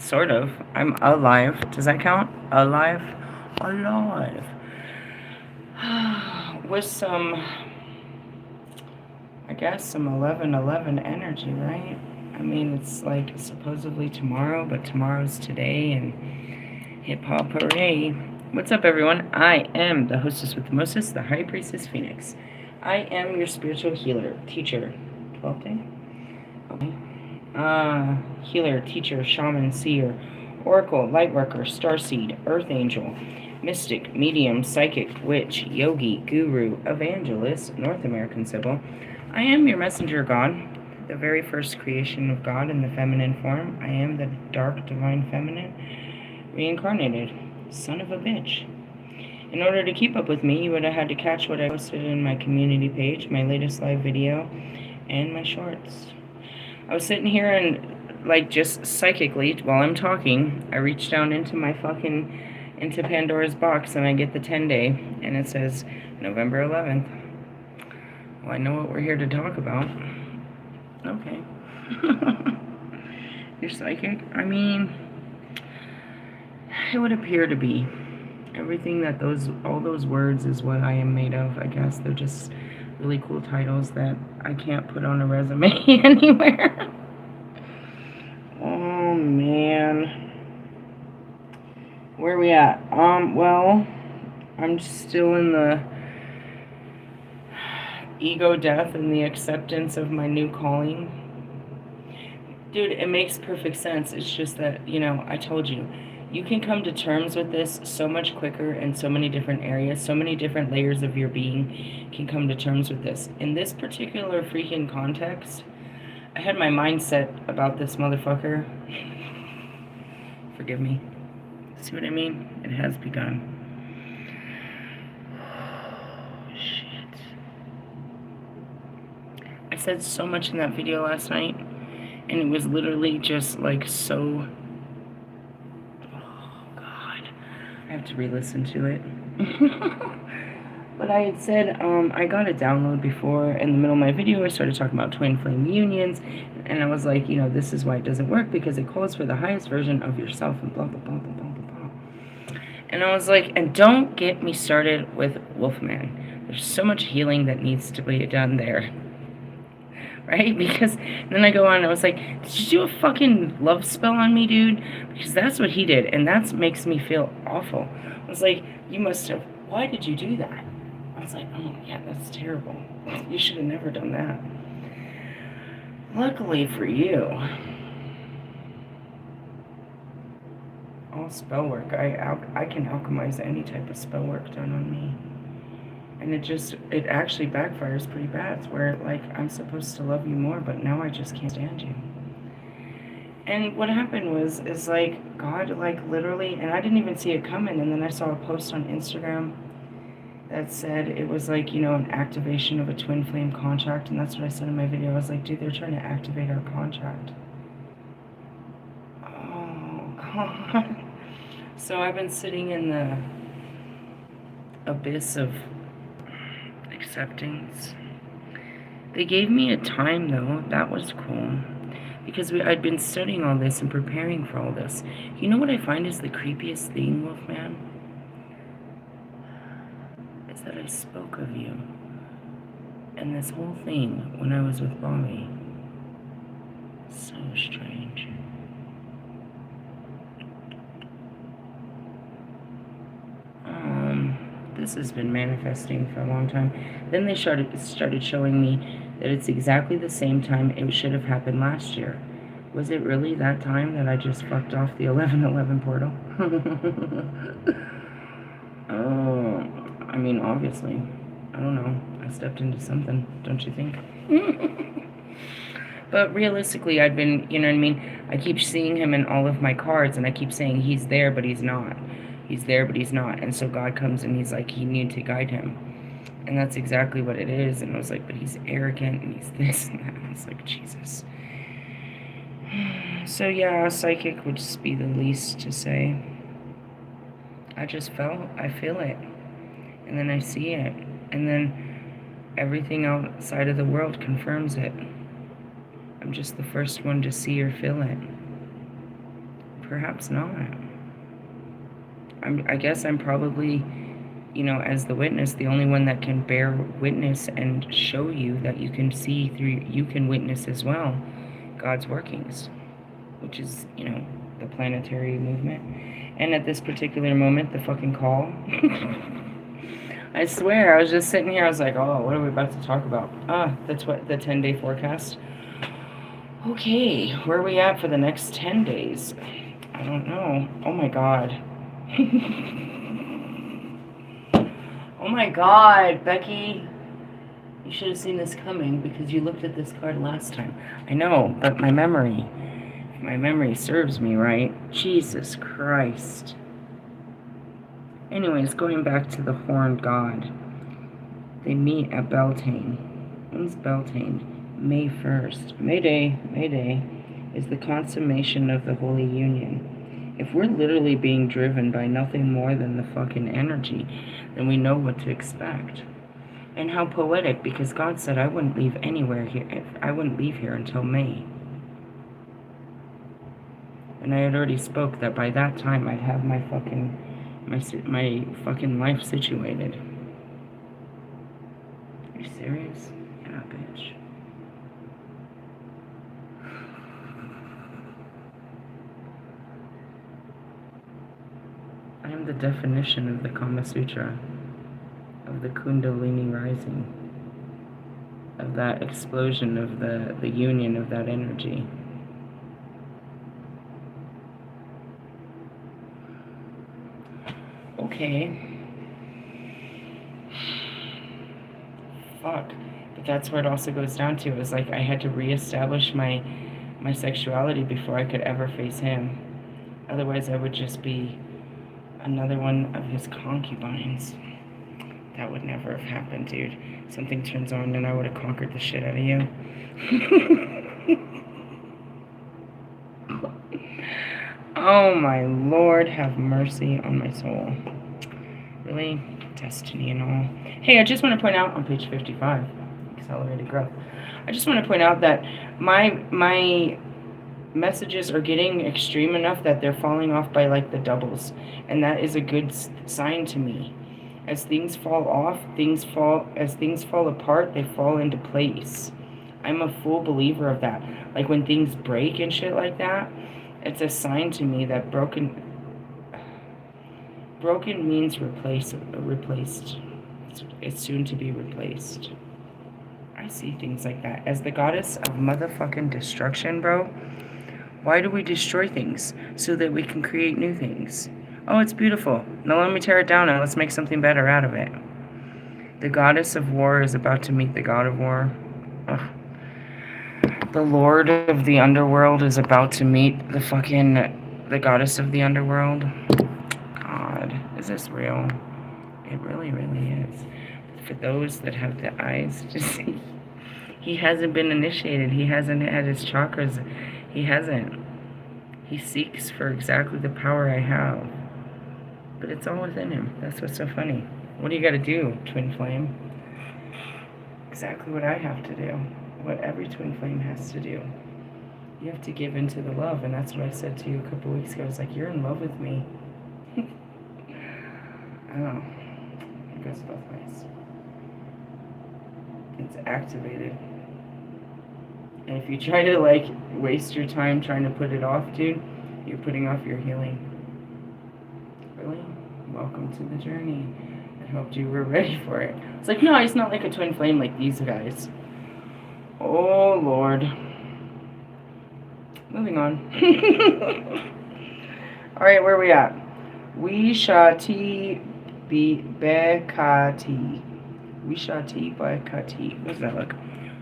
Sort of. I'm alive. Does that count? Alive? Alive. With some, I guess, some 11/11 energy, right? I mean, it's like supposedly tomorrow, but tomorrow's today, and hip hop hooray. What's up, everyone? I am the hostess with the mostest, the High Priestess Phoenix. I am your spiritual healer, teacher. 12th day? Okay. Healer, teacher, shaman, seer, oracle, lightworker, starseed, earth angel, mystic, medium, psychic, witch, yogi, guru, evangelist, North American symbol. I am your messenger god, the very first creation of God in the feminine form. I am the dark divine feminine, reincarnated, son of a bitch. In order to keep up with me, you would have had to catch what I posted in my community page, my latest live video, and my shorts. I was sitting here and, like, just psychically, while I'm talking, I reach down into into Pandora's box, and I get the 10-day, and it says November 11th. Well, I know what we're here to talk about. Okay. You're psychic? I mean, it would appear to be. Everything that all those words is what I am made of, I guess. They're just really cool titles that I can't put on a resume anywhere. Oh, man. Where are we at? Well, I'm still in the ego death and the acceptance of my new calling. Dude, it makes perfect sense. It's just that, I told you, you can come to terms with this so much quicker in so many different areas, so many different layers of your being can come to terms with this. In this particular freaking context, I had my mindset about this motherfucker. Forgive me. See what I mean? It has begun. Oh, shit. I said so much in that video last night, and it was literally just like so... I have to re-listen to it. But I had said I got a download before. In the middle of my video, I started talking about twin flame unions, and I was like, this is why it doesn't work, because it calls for the highest version of yourself, and blah, blah, blah, blah, blah, blah, blah. And I was like, and don't get me started with Wolfman. There's so much healing that needs to be done there. Right? Because then I go on and I was like, did you do a fucking love spell on me, dude? Because that's what he did, and that makes me feel awful. I was like, you must have, why did you do that? I was like, oh yeah, that's terrible. You should have never done that. Luckily for you, all spell work, I can alchemize any type of spell work done on me. And it actually backfires pretty bad, where, like, I'm supposed to love you more, but now I just can't stand you. And what happened is like, God, like, literally, and I didn't even see it coming, and then I saw a post on Instagram that said it was like, an activation of a twin flame contract, and that's what I said in my video. I was like, dude, they're trying to activate our contract. Oh, God. So I've been sitting in the abyss of acceptance. They gave me a time, though. That was cool, because I'd been studying all this and preparing for all this. You know what I find is the creepiest thing, Wolfman? Is that I spoke of you and this whole thing when I was with Bobby. So strange. This has been manifesting for a long time. Then they started showing me that it's exactly the same time it should have happened last year. Was it really that time that I just fucked off the 11/11 portal? Oh, I mean, obviously. I don't know. I stepped into something, don't you think? But realistically, I've been, you know what I mean? I keep seeing him in all of my cards, and I keep saying he's there, but he's not. He's there, but he's not. And so God comes and he's like, he needed to guide him. And that's exactly what it is. And I was like, but he's arrogant and he's this and that. And it's like, Jesus. So yeah, psychic would just be the least to say. I feel it. And then I see it. And then everything outside of the world confirms it. I'm just the first one to see or feel it. perhaps not. I guess I'm probably, you know, as the witness, the only one that can bear witness and show you that you can see through, you can witness as well God's workings, which is, you know, the planetary movement. And at this particular moment, the fucking call. I swear, I was just sitting here, I was like, oh, what are we about to talk about? That's what the 10-day forecast. Okay, where are we at for the next 10 days? I don't know. Oh my god. Oh my god, Becky. You should have seen this coming because you looked at this card last time. I know, but my memory serves me right. Jesus Christ. Anyways, going back to the horned god. They meet at Beltane. When's Beltane? May 1st. May Day is the consummation of the Holy Union. If we're literally being driven by nothing more than the fucking energy, then we know what to expect. And how poetic, because God said I wouldn't leave anywhere here. I wouldn't leave here until May. And I had already spoke that by that time I'd have my fucking life situated. Are you serious? Yeah, bitch. I am the definition of the Kama Sutra, of the Kundalini rising, of that explosion of the union of that energy. Okay. Fuck. But that's where it also goes down to, is like I had to reestablish my sexuality before I could ever face him. Otherwise I would just be another one of his concubines. That would never have happened, dude. Something turns on and I would have conquered the shit out of you. Oh my Lord, have mercy on my soul. Really? Destiny and all. Hey, I just want to point out on page 55, accelerated growth. I just want to point out that my messages are getting extreme enough that they're falling off by like the doubles, and that is a good sign to me. As things fall off, as things fall apart, they fall into place. I'm a full believer of that. Like when things break and shit like that, it's a sign to me that broken means replaced. It's soon to be replaced. I see things like that. As the goddess of motherfucking destruction, bro, why do we destroy things? So that we can create new things. Oh, it's beautiful. Now let me tear it down and let's make something better out of it. The goddess of war is about to meet the god of war. Ugh. The lord of the underworld is about to meet the goddess of the underworld. God, is this real? It really, really is. For those that have the eyes to see, he hasn't been initiated. He hasn't had his chakras. He hasn't. He seeks for exactly the power I have. But it's all within him. That's what's so funny. What do you got to do, twin flame? Exactly what I have to do. What every twin flame has to do. You have to give into the love. And that's what I said to you a couple weeks ago. I was like, you're in love with me. Oh. It goes both ways. It's activated. And if you try to, like, waste your time trying to put it off, dude, you're putting off your healing. Really? Welcome to the journey. I hoped you were ready for it. It's like, no, it's not like a twin flame like these guys. Oh, Lord. Moving on. Alright, where are we at? Wishati Bekati. Wishati Bekati. What does that look?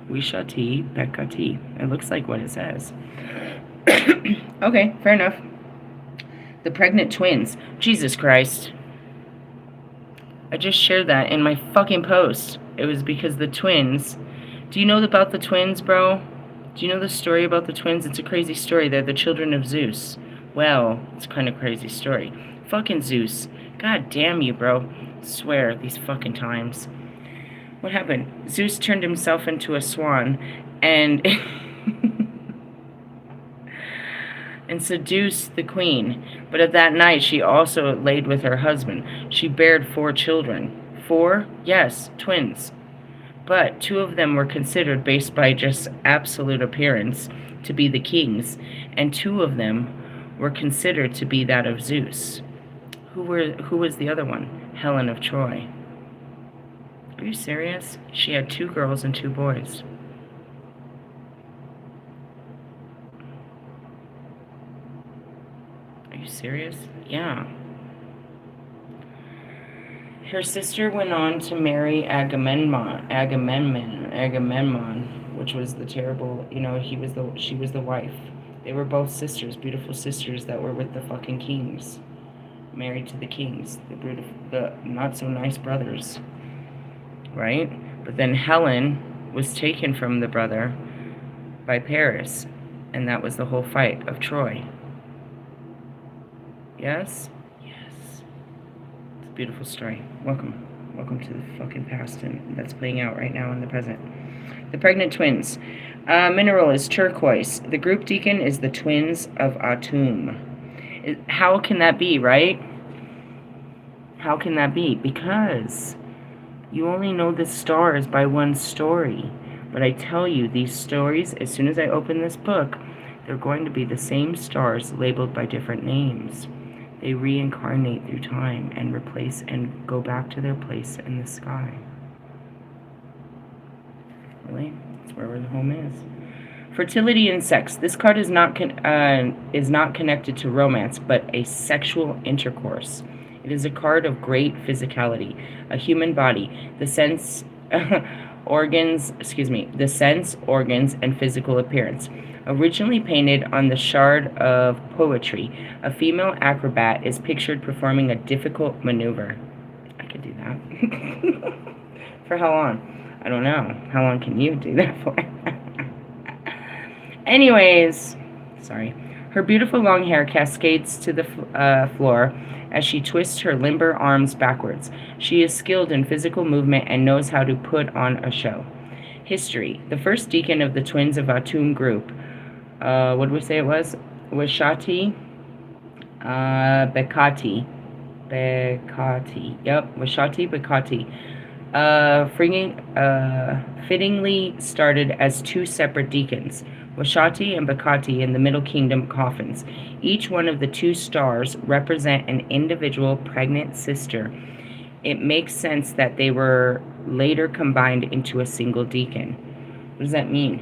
Wishati Bekati. It looks like what it says. Okay, fair enough. The pregnant twins. Jesus Christ. I just shared that in my fucking post. It was because the twins. Do you know about the twins, bro? Do you know the story about the twins? It's a crazy story. They're the children of Zeus. Well, it's a kind of crazy story. Fucking Zeus. God damn you, bro. I swear, these fucking times. What happened? Zeus turned himself into a swan, and and seduced the queen. But at that night she also laid with her husband. She bared 4 children. 4? Yes, twins. But 2 of them were considered, based by just absolute appearance, to be the king's, and 2 of them were considered to be that of Zeus. Who was the other one? Helen of Troy. Are you serious? She had 2 girls and 2 boys. Are you serious? Yeah. Her sister went on to marry Agamemnon, which was the terrible, she was the wife. They were both sisters, beautiful sisters that were with the fucking kings. Married to the kings, the not so nice brothers. Right? But then Helen was taken from the brother by Paris, and that was the whole fight of Troy. Yes? Yes. It's a beautiful story. Welcome. Welcome to the fucking past, and that's playing out right now in the present. The pregnant twins. Mineral is turquoise. The group deacon is the twins of Atum. How can that be, right? How can that be? Because you only know the stars by one story. But I tell you, these stories, as soon as I open this book, they're going to be the same stars labeled by different names. They reincarnate through time and replace and go back to their place in the sky. Really? That's where the home is. Fertility and sex. This card is not connected to romance, but a sexual intercourse. It is a card of great physicality, a human body, the sense organs, and physical appearance. Originally painted on the shard of poetry, a female acrobat is pictured performing a difficult maneuver. I could do that. For how long? I don't know. How long can you do that for? Anyways, sorry. Her beautiful long hair cascades to the floor as she twists her limber arms backwards. She is skilled in physical movement and knows how to put on a show. History. The first deacon of the Twins of Atum group. What did we say it was? Washati Bekati. Yep, Washati Bekati. Fittingly started as 2 separate deacons, Washati and Bekati in the Middle Kingdom coffins. Each one of the 2 stars represent an individual pregnant sister. It makes sense that they were later combined into a single deacon. What does that mean?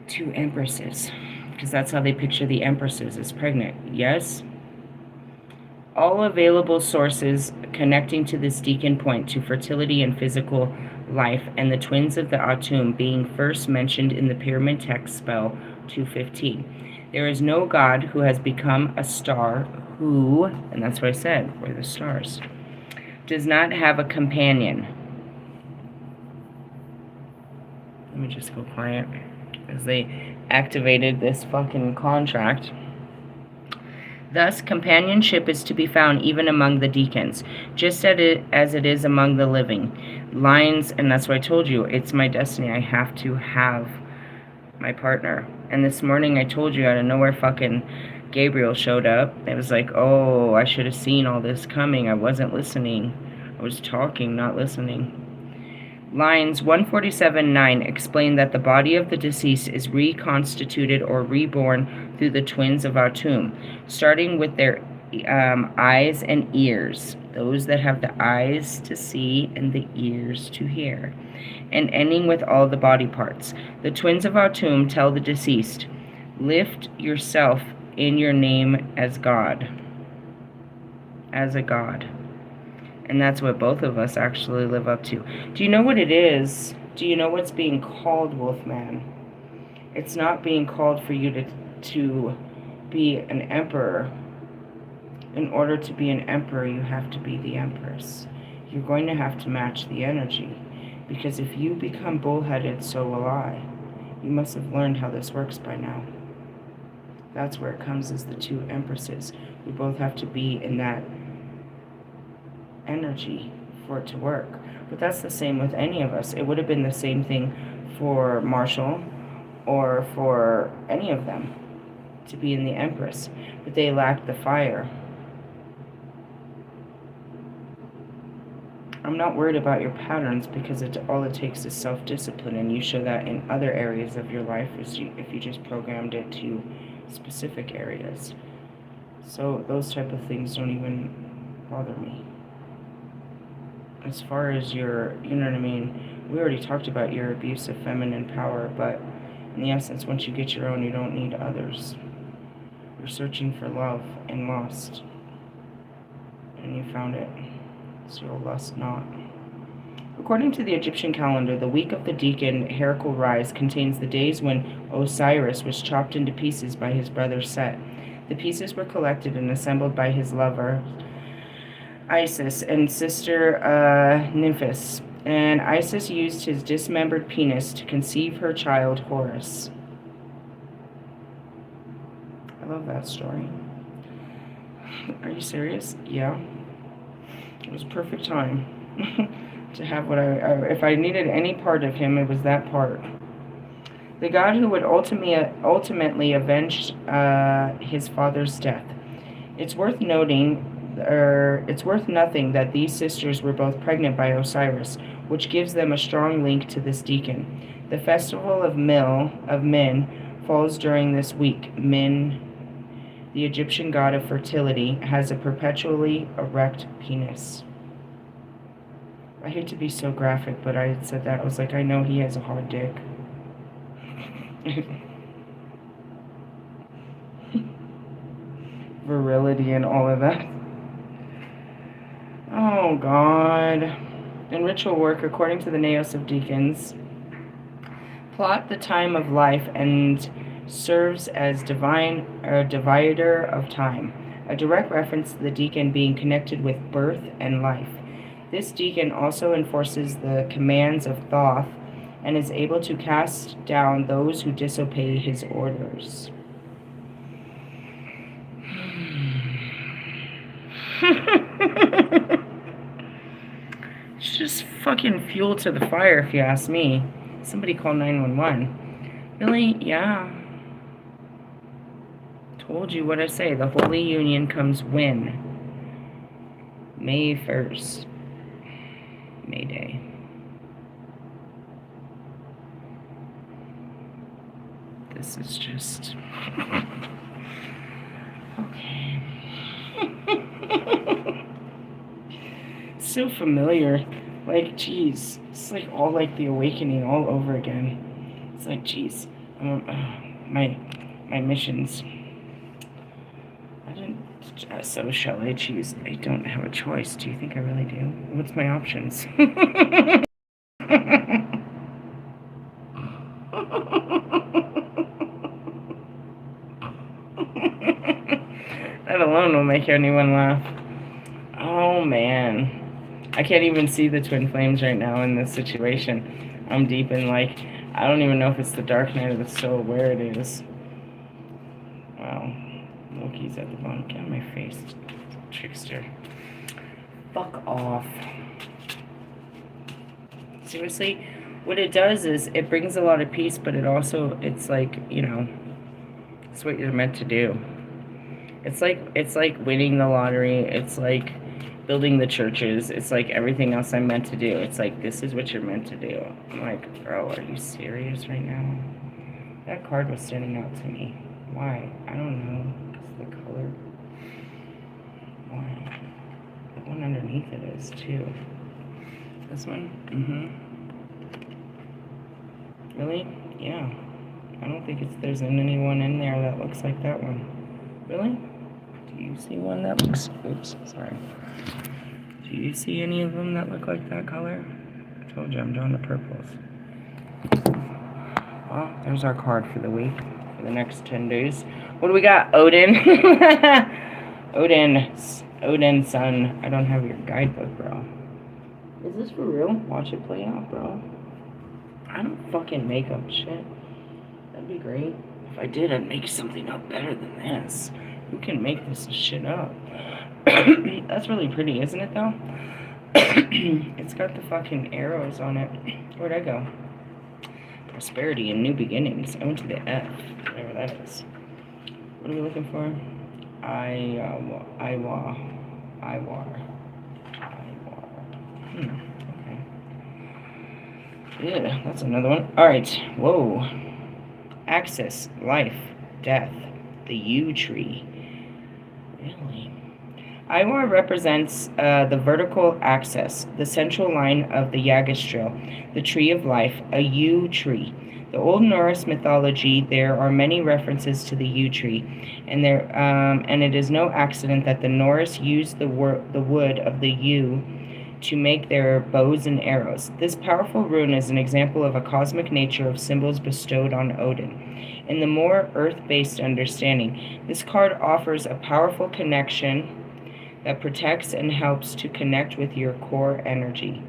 2 empresses, because that's how they picture the empresses, as pregnant. Yes? All available sources connecting to this deacon point to fertility and physical life, and the twins of the Atum being first mentioned in the pyramid text spell 215. There is no god who has become a star who, and that's what I said, we're the stars, does not have a companion. Let me just go quiet, as they activated this fucking contract. Thus, companionship is to be found even among the deacons, just as it is among the living. Lines, and that's what I told you, it's my destiny. I have to have my partner. And this morning I told you out of nowhere fucking Gabriel showed up. It was like, oh, I should have seen all this coming. I wasn't listening. I was talking, not listening. Lines 147-9 explain that the body of the deceased is reconstituted or reborn through the twins of Atum, starting with their eyes and ears, those that have the eyes to see and the ears to hear, and ending with all the body parts. The twins of Atum tell the deceased, lift yourself in your name as God, as a God. And that's what both of us actually live up to. Do you know what it is? Do you know what's being called, Wolfman? It's not being called for you to be an emperor. In order to be an emperor, you have to be the empress. You're going to have to match the energy. Because if you become bullheaded, so will I. You must have learned how this works by now. That's where it comes, as the 2 empresses. We both have to be in that energy for it to work. But that's the same with any of us. It would have been the same thing for Marshall or for any of them. to be in the Empress, but they lack the fire. I'm not worried about your patterns because all it takes is self-discipline, and you show that in other areas of your life if you just programmed it to specific areas. So those type of things don't even bother me. As far as your, you know what I mean, we already talked about your abuse of feminine power, but in the essence, once you get your own, you don't need others. You're searching for love and lost, and you found it, so you'll lust not. According to the Egyptian calendar, the week of the Deacon Hercule Rise contains the days when Osiris was chopped into pieces by his brother Set. The pieces were collected and assembled by his lover Isis and sister Nymphis, and Isis used his dismembered penis to conceive her child Horus. I love that story. Are you serious? Yeah. It was perfect time to have what if I needed any part of him, it was that part. The god who would ultimately avenge his father's death. It's worth nothing that these sisters were both pregnant by Osiris, which gives them a strong link to this deacon. The festival of Min falls during this week. Min, the Egyptian god of fertility, has a perpetually erect penis. I hate to be so graphic, but I said that. I was like, I know he has a hard dick. Virility and all of that. Oh, God. In ritual work, according to the Naos of Deacons, plot the time of life and serves as divider of time, a direct reference to the deacon being connected with birth and life. This deacon also enforces the commands of Thoth and is able to cast down those who disobey his orders. It's just fucking fuel to the fire, if you ask me. Somebody call 911. Really? Yeah. Told you what I say. The Holy Union comes when? May 1st. May Day. This is just... okay. So familiar. Like, geez. It's like all like the awakening all over again. It's like, geez. My missions. So shall I choose? I don't have a choice. Do you think I really do? What's my options? That alone will make anyone laugh. Oh, man. I can't even see the twin flames right now in this situation. I'm deep in, like, I don't even know if it's the dark night or the soul, where it is. Wow. Loki's at the bottom. Get out of my face. Trickster. Fuck off. Seriously, what it does is it brings a lot of peace, but it's like, you know, it's what you're meant to do. It's like winning the lottery. It's like building the churches. It's like everything else I'm meant to do. It's like, this is what you're meant to do. I'm like, bro, are you serious right now? That card was standing out to me. Why? I don't know. The color. Why? The one underneath it is too. This one? Really? Yeah. I don't think there's anyone in there that looks like that one. Really? Do you see one that looks... Oops, sorry. Do you see any of them that look like that color? I told you I'm doing the purples. Well, there's our card for the week. For the next 10 days. What do we got? Odin. Odin's son. I don't have your guidebook, bro. Is this for real? Watch it play out, bro. I don't fucking make up shit. That'd be great. If I did, I'd make something up better than this. Who can make this shit up? That's really pretty, isn't it, though? It's got the fucking arrows on it. Where'd I go? Prosperity and new beginnings. I went to the F. Whatever that is. What are we looking for? Iwar. Okay. Yeah, that's another one. Alright. Whoa. Axis. Life. Death. The U tree. Really? Iwar represents the vertical axis, the central line of the Yggdrasil, the tree of life, a yew tree. The Old Norse mythology, there are many references to the yew tree, and it is no accident that the Norse used the wood of the yew to make their bows and arrows. This powerful rune is an example of a cosmic nature of symbols bestowed on Odin. In the more earth-based understanding, this card offers a powerful connection that protects and helps to connect with your core energy.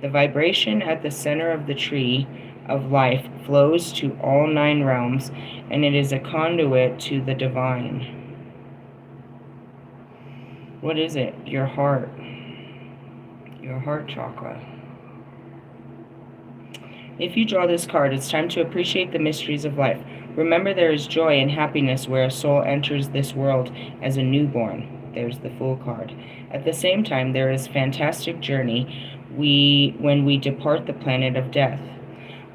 The vibration at the center of the tree of life flows to all 9 realms, and it is a conduit to the divine. What is it? Your heart. Your heart chakra. If you draw this card, it's time to appreciate the mysteries of life. Remember, there is joy and happiness where a soul enters this world as a newborn. There's the Fool card. At the same time, there is fantastic journey when we depart the planet of death.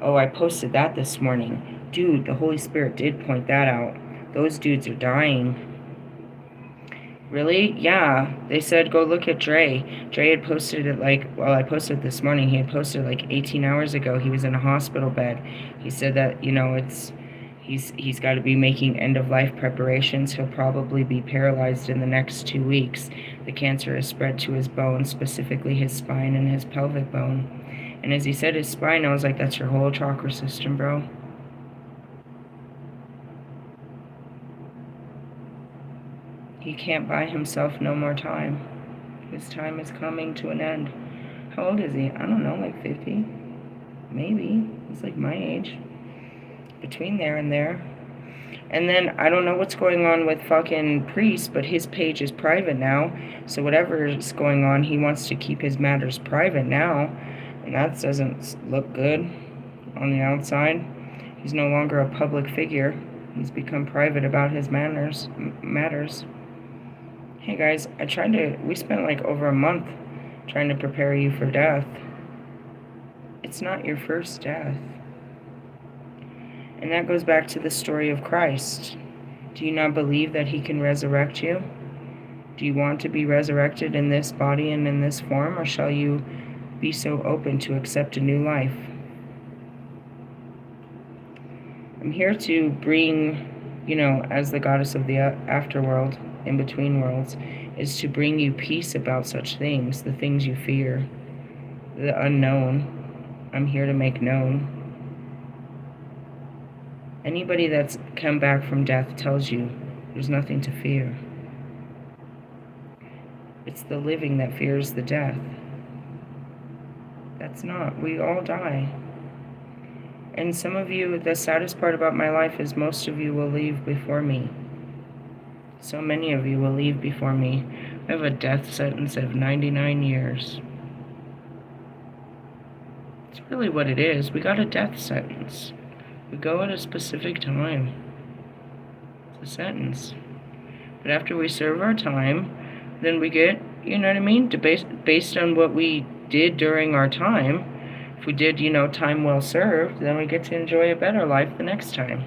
Oh, I posted that this morning. Dude, the Holy Spirit did point that out. Those dudes are dying. Really? Yeah. They said go look at Dre. Dre had posted it I posted it this morning. He had posted it 18 hours ago. He was in a hospital bed. He said that, he's got to be making end-of-life preparations. He'll probably be paralyzed in the next 2 weeks. The cancer has spread to his bones, specifically his spine and his pelvic bone. And as he said his spine, I was like, that's your whole chakra system, bro. He can't buy himself no more time. His time is coming to an end. How old is he? I don't know, 50? Maybe. He's my age. Between there and there. And then, I don't know what's going on with fucking Priest, but his page is private now. So whatever is going on, he wants to keep his matters private now. And that doesn't look good on the outside. He's no longer a public figure. He's become private about his matters. Hey guys, we spent over a month trying to prepare you for death. It's not your first death. And that goes back to the story of Christ. Do you not believe that he can resurrect you? Do you want to be resurrected in this body and in this form, or shall you be so open to accept a new life? I'm here to bring, as the goddess of the afterworld, in between worlds, is to bring you peace about such things, the things you fear, the unknown. I'm here to make known. Anybody that's come back from death tells you there's nothing to fear. It's the living that fears the death. We all die. And some of you, the saddest part about my life is most of you will leave before me. So many of you will leave before me. I have a death sentence of 99 years. It's really what it is. We got a death sentence. We go at a specific time. It's a sentence. But after we serve our time, then we get, based on what we did during our time. If we did, time well served, then we get to enjoy a better life the next time.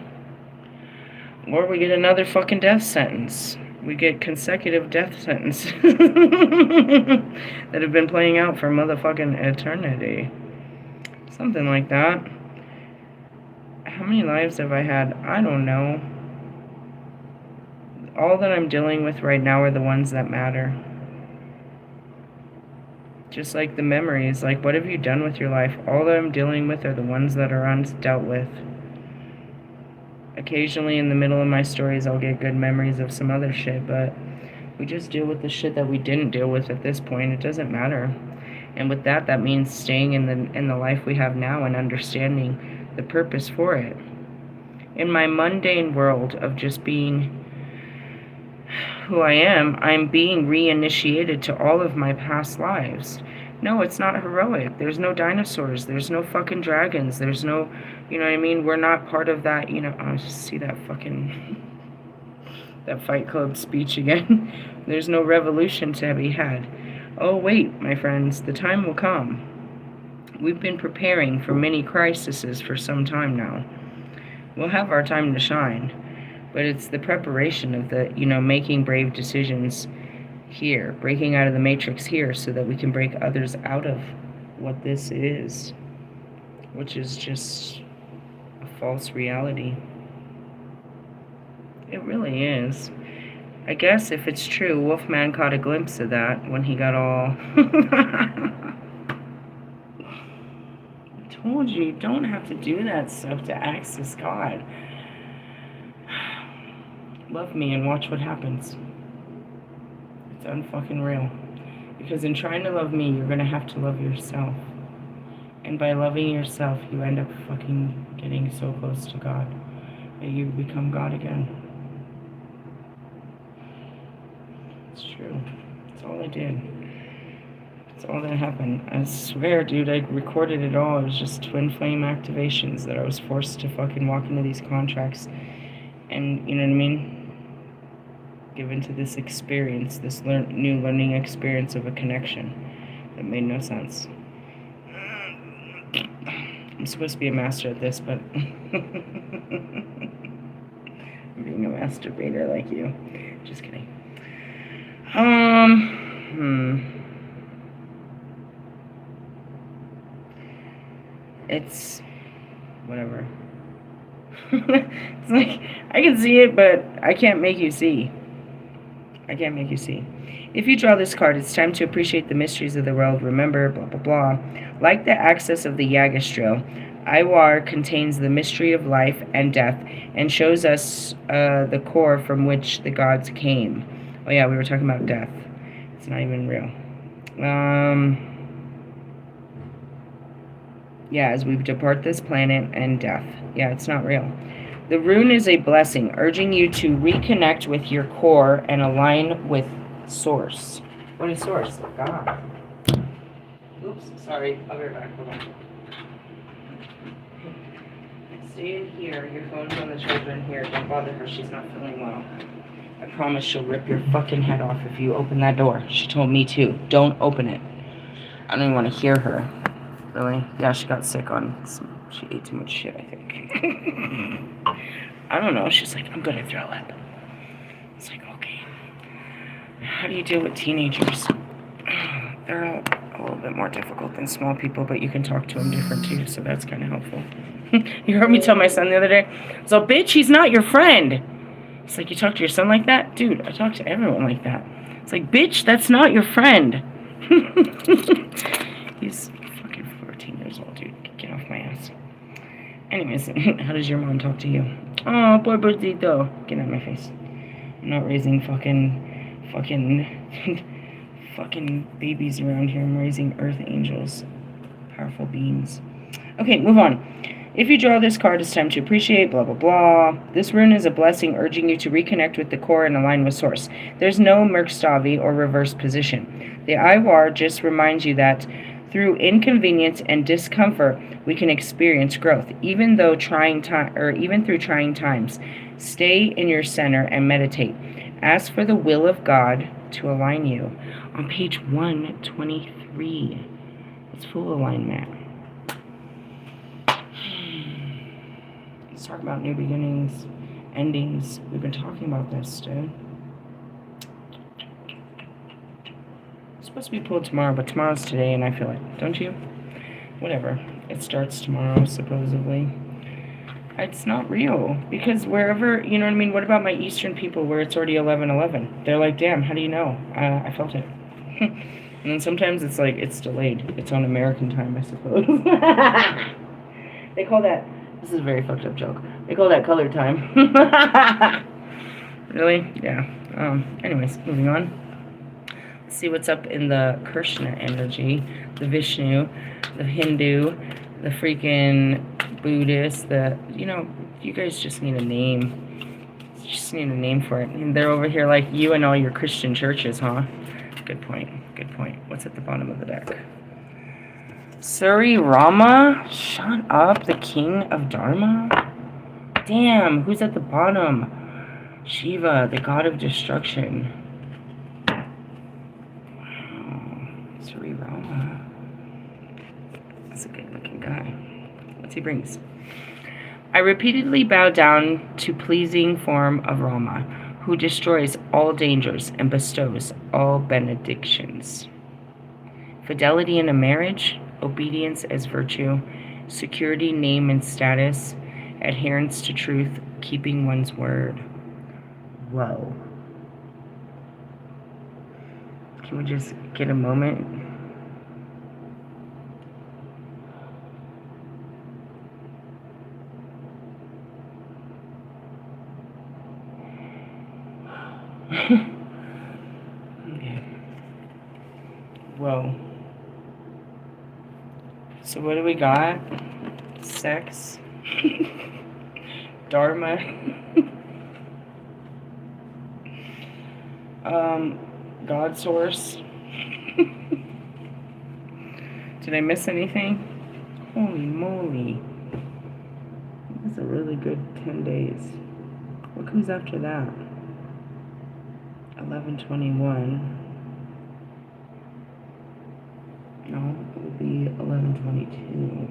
Or we get another fucking death sentence. We get consecutive death sentences that have been playing out for motherfucking eternity. Something like that. How many lives have I had? I don't know. All that I'm dealing with right now are the ones that matter. Just like the memories. What have you done with your life? All that I'm dealing with are the ones that are undealt with. Occasionally in the middle of my stories I'll get good memories of some other shit, but we just deal with the shit that we didn't deal with at this point. It doesn't matter. And with that means staying in the life we have now and understanding the purpose for it. In my mundane world of just being who I am, I'm being reinitiated to all of my past lives. No, it's not heroic. There's no dinosaurs. There's no fucking dragons. There's no, We're not part of that, I just see that fucking That Fight Club speech again. There's no revolution to be had. Oh, wait, my friends, the time will come. We've been preparing for many crises for some time now. We'll have our time to shine, but it's the preparation of the, making brave decisions here, breaking out of the matrix here so that we can break others out of what this is, which is just a false reality. It really is. I guess if it's true, Wolfman caught a glimpse of that when he got all... I told you don't have to do that stuff to access God. Love me and watch what happens. It's unfucking real. Because in trying to love me, you're going to have to love yourself. And by loving yourself, you end up fucking getting so close to God that you become God again. It's true. That's all I did. That's all that happened. I swear, dude, I recorded it all. It was just twin flame activations that I was forced to fucking walk into these contracts and, you know what I mean? Give into this experience, this new learning experience of a connection that made no sense. I'm supposed to be a master at this, but being a masturbator like you. Just kidding. It's whatever. It's like I can see it, but I can't make you see. I can't make you see. If you draw this card, it's time to appreciate the mysteries of the world. Remember, blah, blah, blah. Like the axis of the Yggdrasil, Iwar contains the mystery of life and death and shows us the core from which the gods came. Oh, yeah, we were talking about death. It's not even real. Yeah, as we depart this planet and death. Yeah, it's not real. The rune is a blessing, urging you to reconnect with your core and align with Source. What is Source? God. Oops, sorry. I'll be right back. Hold on. Stay in here. Your phone's on the charger in here. Don't bother her. She's not feeling well. I promise she'll rip your fucking head off if you open that door. She told me to. Don't open it. I don't even want to hear her. Really? Yeah, she got sick she ate too much shit, I think. I don't know. She's like, I'm gonna throw up. It's like, okay. How do you deal with teenagers? They're a little bit more difficult than small people, but you can talk to them different too, so that's kind of helpful. You heard me tell my son the other day, so bitch, he's not your friend. It's like, you talk to your son like that? Dude, I talk to everyone like that. It's like, bitch, that's not your friend. He's fucking 14 years old, dude. Get off my ass. Anyways, how does your mom talk to you? Oh, poor Bertito. Get out of my face. I'm not raising fucking babies around here. I'm raising earth angels. Powerful beings. Okay, move on. If you draw this card, it's time to appreciate, blah, blah, blah. This rune is a blessing urging you to reconnect with the core and align with Source. There's no Merkstavi or reverse position. The Iwar just reminds you that through inconvenience and discomfort, we can experience growth, even through trying times. Stay in your center and meditate. Ask for the will of God to align you. On page 123, it's full alignment. Let's talk about new beginnings, endings. We've been talking about this, dude. It's supposed to be pulled tomorrow, but tomorrow's today, and I feel it. Don't you? Whatever. It starts tomorrow, supposedly. It's not real. Because wherever, you know what I mean? What about my Eastern people where it's already 11:11? They're like, damn, how do you know? I felt it. And then sometimes it's like, it's delayed. It's on American time, I suppose. They call that, this is a very fucked up joke. They call that colored time. Really? Yeah. Anyways, moving on. Let's see what's up in the Krsna energy. The Vishnu, the Hindu, the freaking Buddhist, you guys just need a name. You just need a name for it. And they're over here like you and all your Christian churches, huh? Good point. Good point. What's at the bottom of the deck? Suri Rama? Shut up, the king of Dharma? Damn, who's at the bottom? Shiva, the god of destruction. Wow. Sri Rama. That's a good looking guy. What's he brings? I repeatedly bow down to pleasing form of Rama, who destroys all dangers and bestows all benedictions. Fidelity in a marriage, obedience as virtue, security, name and status, adherence to truth, keeping one's word. Whoa. Can we just get a moment? Okay. Whoa. So what do we got? Sex. Dharma. God source. Did I miss anything? Holy moly. That's a really good 10 days. What comes after that? 11:21. No, it would be 11:22.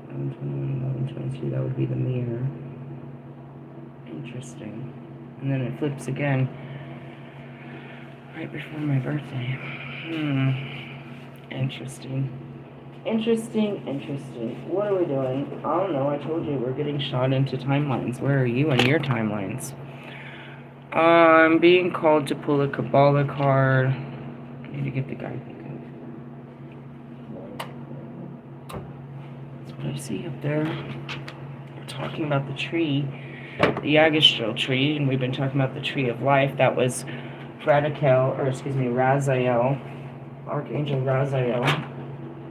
11:21, 11:22. That would be the mirror. Interesting. And then it flips again right before my birthday. Interesting. Interesting. What are we doing? I don't know. I told you we're getting shot into timelines. Where are you in your timelines? I'm being called to pull a Kabbalah card. I need to get the guy. That's what I see up there. We're talking about the tree, the Yagashtil tree, and we've been talking about the tree of life. That was Raziel, Archangel Raziel.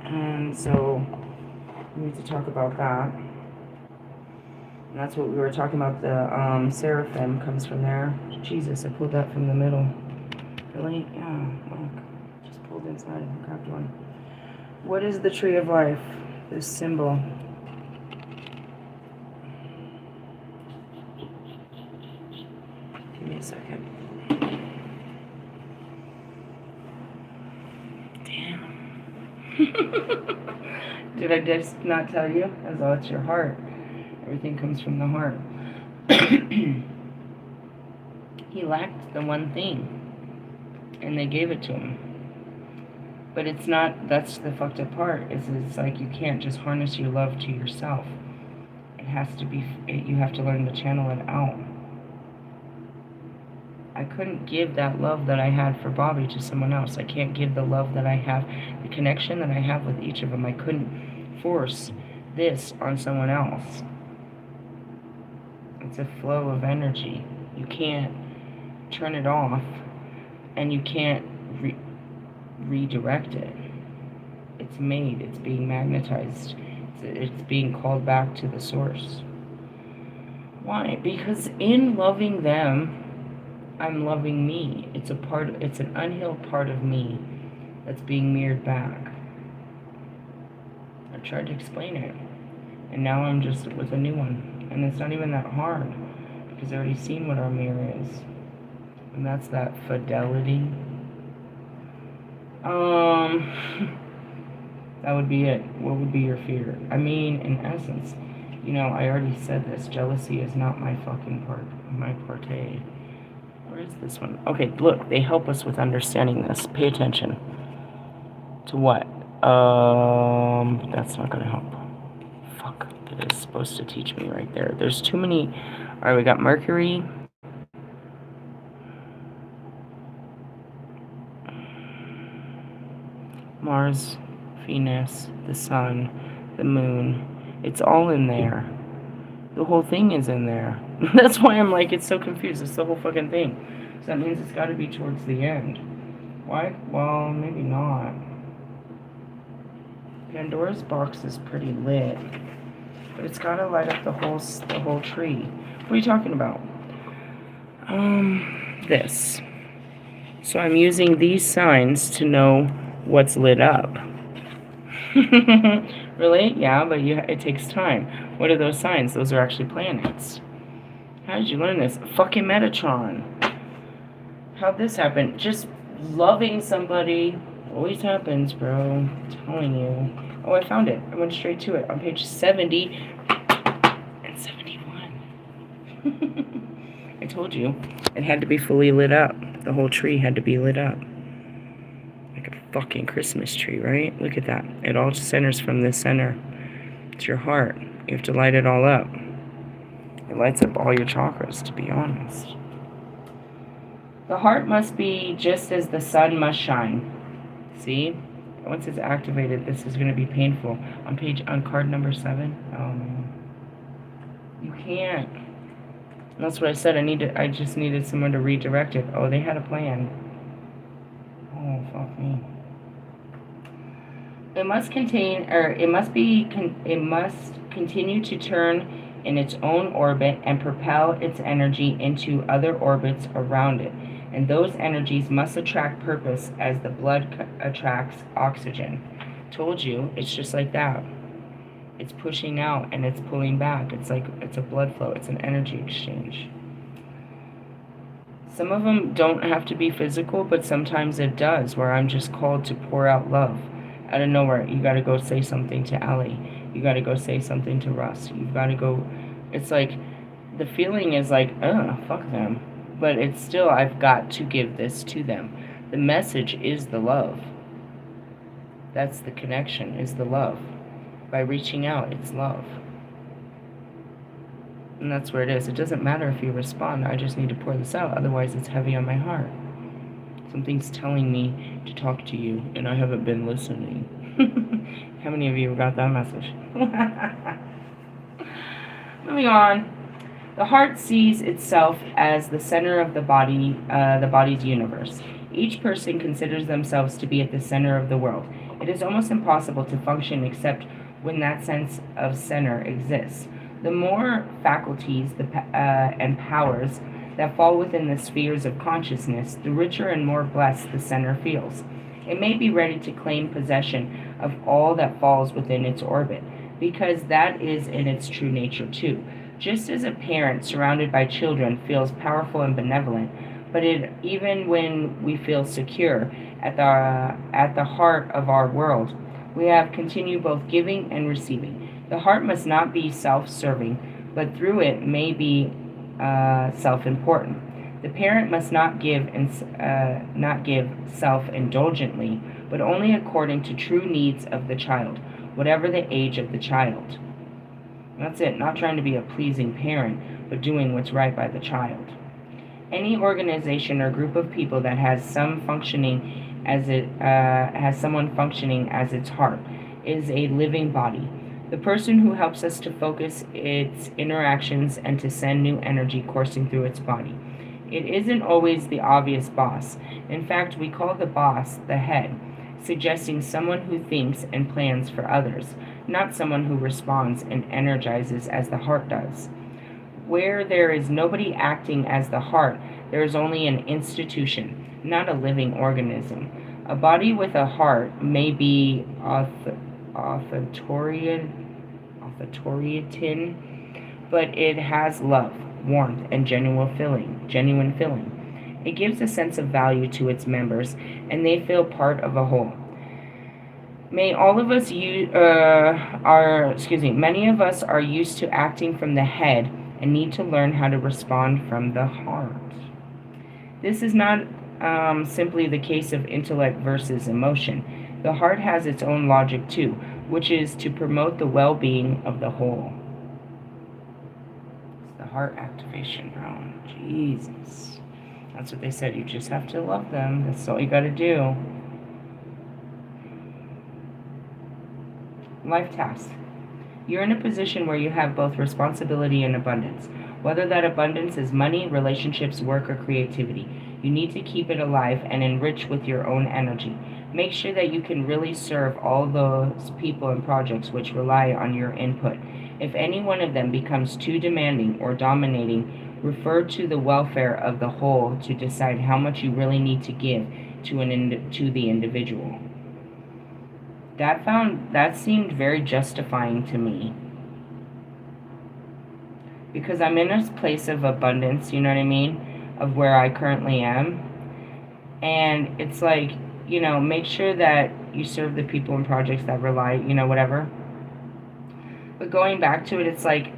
And so we need to talk about that. And that's what we were talking about. The seraphim comes from there. Jesus, I pulled that from the middle. Really? Yeah, look. Just pulled inside and grabbed one. What is the tree of life? This symbol. Give me a second. Damn. Did I just not tell you? As well, it's your heart. Everything comes from the heart. He lacked the one thing, and they gave it to him. But it's not, that's the fucked up part, is it's like you can't just harness your love to yourself. It has to be, you have to learn to channel it out. I couldn't give that love that I had for Bobby to someone else. I can't give the love that I have, the connection that I have with each of them. I couldn't force this on someone else. It's a flow of energy. You can't turn it off, and you can't redirect it. It's made. It's being magnetized. It's being called back to the source. Why? Because in loving them, I'm loving me. It's an unhealed part of me that's being mirrored back. I tried to explain it, and now I'm just with a new one. And it's not even that hard, because I've already seen what our mirror is. And that's that fidelity. That would be it. What would be your fear? I mean, in essence, you know, I already said this. Jealousy is not my fucking my forte. Where is this one? Okay, look, they help us with understanding this. Pay attention. To what? That's not gonna help. Fuck. It is supposed to teach me right there. There's too many. Alright, we got Mercury. Mars, Venus, the Sun, the Moon. It's all in there. The whole thing is in there. That's why I'm like, it's so confused. It's the whole fucking thing. So that means it's got to be towards the end. Why? Well, maybe not. Pandora's box is pretty lit. But it's got to light up the whole tree. What are you talking about? This. So I'm using these signs to know what's lit up. Really? Yeah, but it takes time. What are those signs? Those are actually planets. How did you learn this? Fucking Metatron. How'd this happen? Just loving somebody always happens, bro. I'm telling you. Oh, I found it. I went straight to it on page 70 and 71. I told you. It had to be fully lit up. The whole tree had to be lit up. Like a fucking Christmas tree, right? Look at that. It all centers from this center. It's your heart. You have to light it all up. It lights up all your chakras, to be honest. The heart must be just as the sun must shine. See? Once it's activated, this is going to be painful. On card number 7. Oh, man. You can't. And that's what I said. I just needed someone to redirect it. Oh, they had a plan. Oh, fuck me. It must continue to turn in its own orbit and propel its energy into other orbits around it. And those energies must attract purpose as the blood attracts oxygen. Told you, it's just like that. It's pushing out and it's pulling back. It's like it's a blood flow. It's an energy exchange. Some of them don't have to be physical, but sometimes it does, where I'm just called to pour out love. Out of nowhere, you got to go say something to Allie. You got to go say something to Russ. You've got to go. It's like the feeling is like, fuck them. But it's still, I've got to give this to them. The message is the love. That's the connection, is the love. By reaching out, it's love. And that's where it is. It doesn't matter if you respond. I just need to pour this out. Otherwise, it's heavy on my heart. Something's telling me to talk to you, and I haven't been listening. How many of you got that message? Moving on. The heart sees itself as the center of the body's universe. Each person considers themselves to be at the center of the world. It is almost impossible to function except when that sense of center exists. The more faculties and powers that fall within the spheres of consciousness, the richer and more blessed the center feels. It may be ready to claim possession of all that falls within its orbit, because that is in its true nature too. Just as a parent surrounded by children feels powerful and benevolent, but even when we feel secure at the heart of our world, we have continued both giving and receiving. The heart must not be self-serving, but through it may be self-important. The parent must not give self-indulgently, but only according to true needs of the child, whatever the age of the child. That's it. Not trying to be a pleasing parent, but doing what's right by the child. Any organization or group of people that has someone functioning as its heart is a living body. The person who helps us to focus its interactions and to send new energy coursing through its body. It isn't always the obvious boss. In fact, we call the boss the head, suggesting someone who thinks and plans for others, not someone who responds and energizes as the heart does. Where there is nobody acting as the heart, there is only an institution, not a living organism. A body with a heart may be authoritarian, but it has love, warmth, and genuine feeling. It gives a sense of value to its members, and they feel part of a whole. Many of us are used to acting from the head and need to learn how to respond from the heart. This is not simply the case of intellect versus emotion. The heart has its own logic too, which is to promote the well-being of the whole. It's the heart activation, bro. Jesus. That's what they said. You just have to love them. That's all you got to do. Life tasks. You're in a position where you have both responsibility and abundance. Whether that abundance is money, relationships, work, or creativity, you need to keep it alive and enrich with your own energy. Make sure that you can really serve all those people and projects which rely on your input. If any one of them becomes too demanding or dominating, refer to the welfare of the whole to decide how much you really need to give to the individual. That seemed very justifying to me. because I'm in a place of abundance, you know what I mean, of where I currently am. And it's like, you know, make sure that you serve the people and projects that rely, you know, whatever. But going back to it, it's like,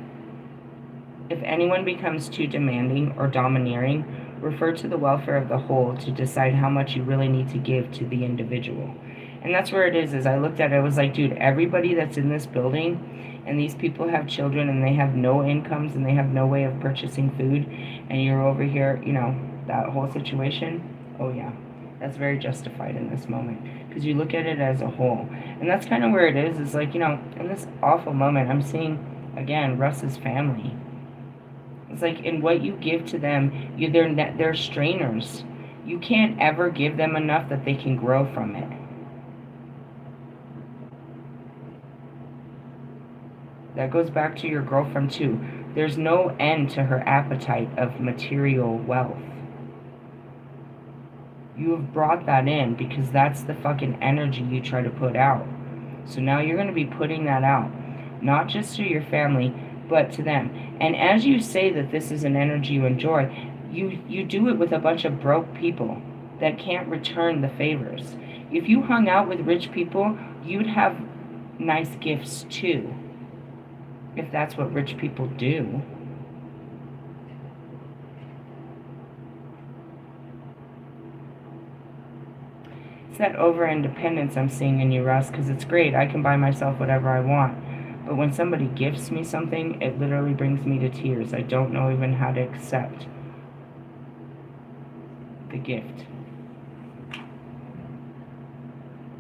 if anyone becomes too demanding or domineering, refer to the welfare of the whole to decide how much you really need to give to the individual. And that's where it is I looked at it, I was like, dude, everybody that's in this building, and these people have children and they have no incomes and they have no way of purchasing food, and you're over here, you know, that whole situation, oh yeah, that's very justified in this moment. Because you look at it as a whole. And that's kind of where it is. It's like, you know, in this awful moment, I'm seeing, again, Russ's family. It's like, in what you give to them, they're strainers. You can't ever give them enough that they can grow from it. That goes back to your girlfriend too. There's no end to her appetite of material wealth. You have brought that in because that's the fucking energy you try to put out. So now you're going to be putting that out, not just to your family, but to them. And as you say that this is an energy you enjoy, you do it with a bunch of broke people that can't return the favors. If you hung out with rich people, you'd have nice gifts too, if that's what rich people do. It's that over-independence I'm seeing in you, Russ, because it's great. I can buy myself whatever I want. But when somebody gifts me something, it literally brings me to tears. I don't know even how to accept the gift.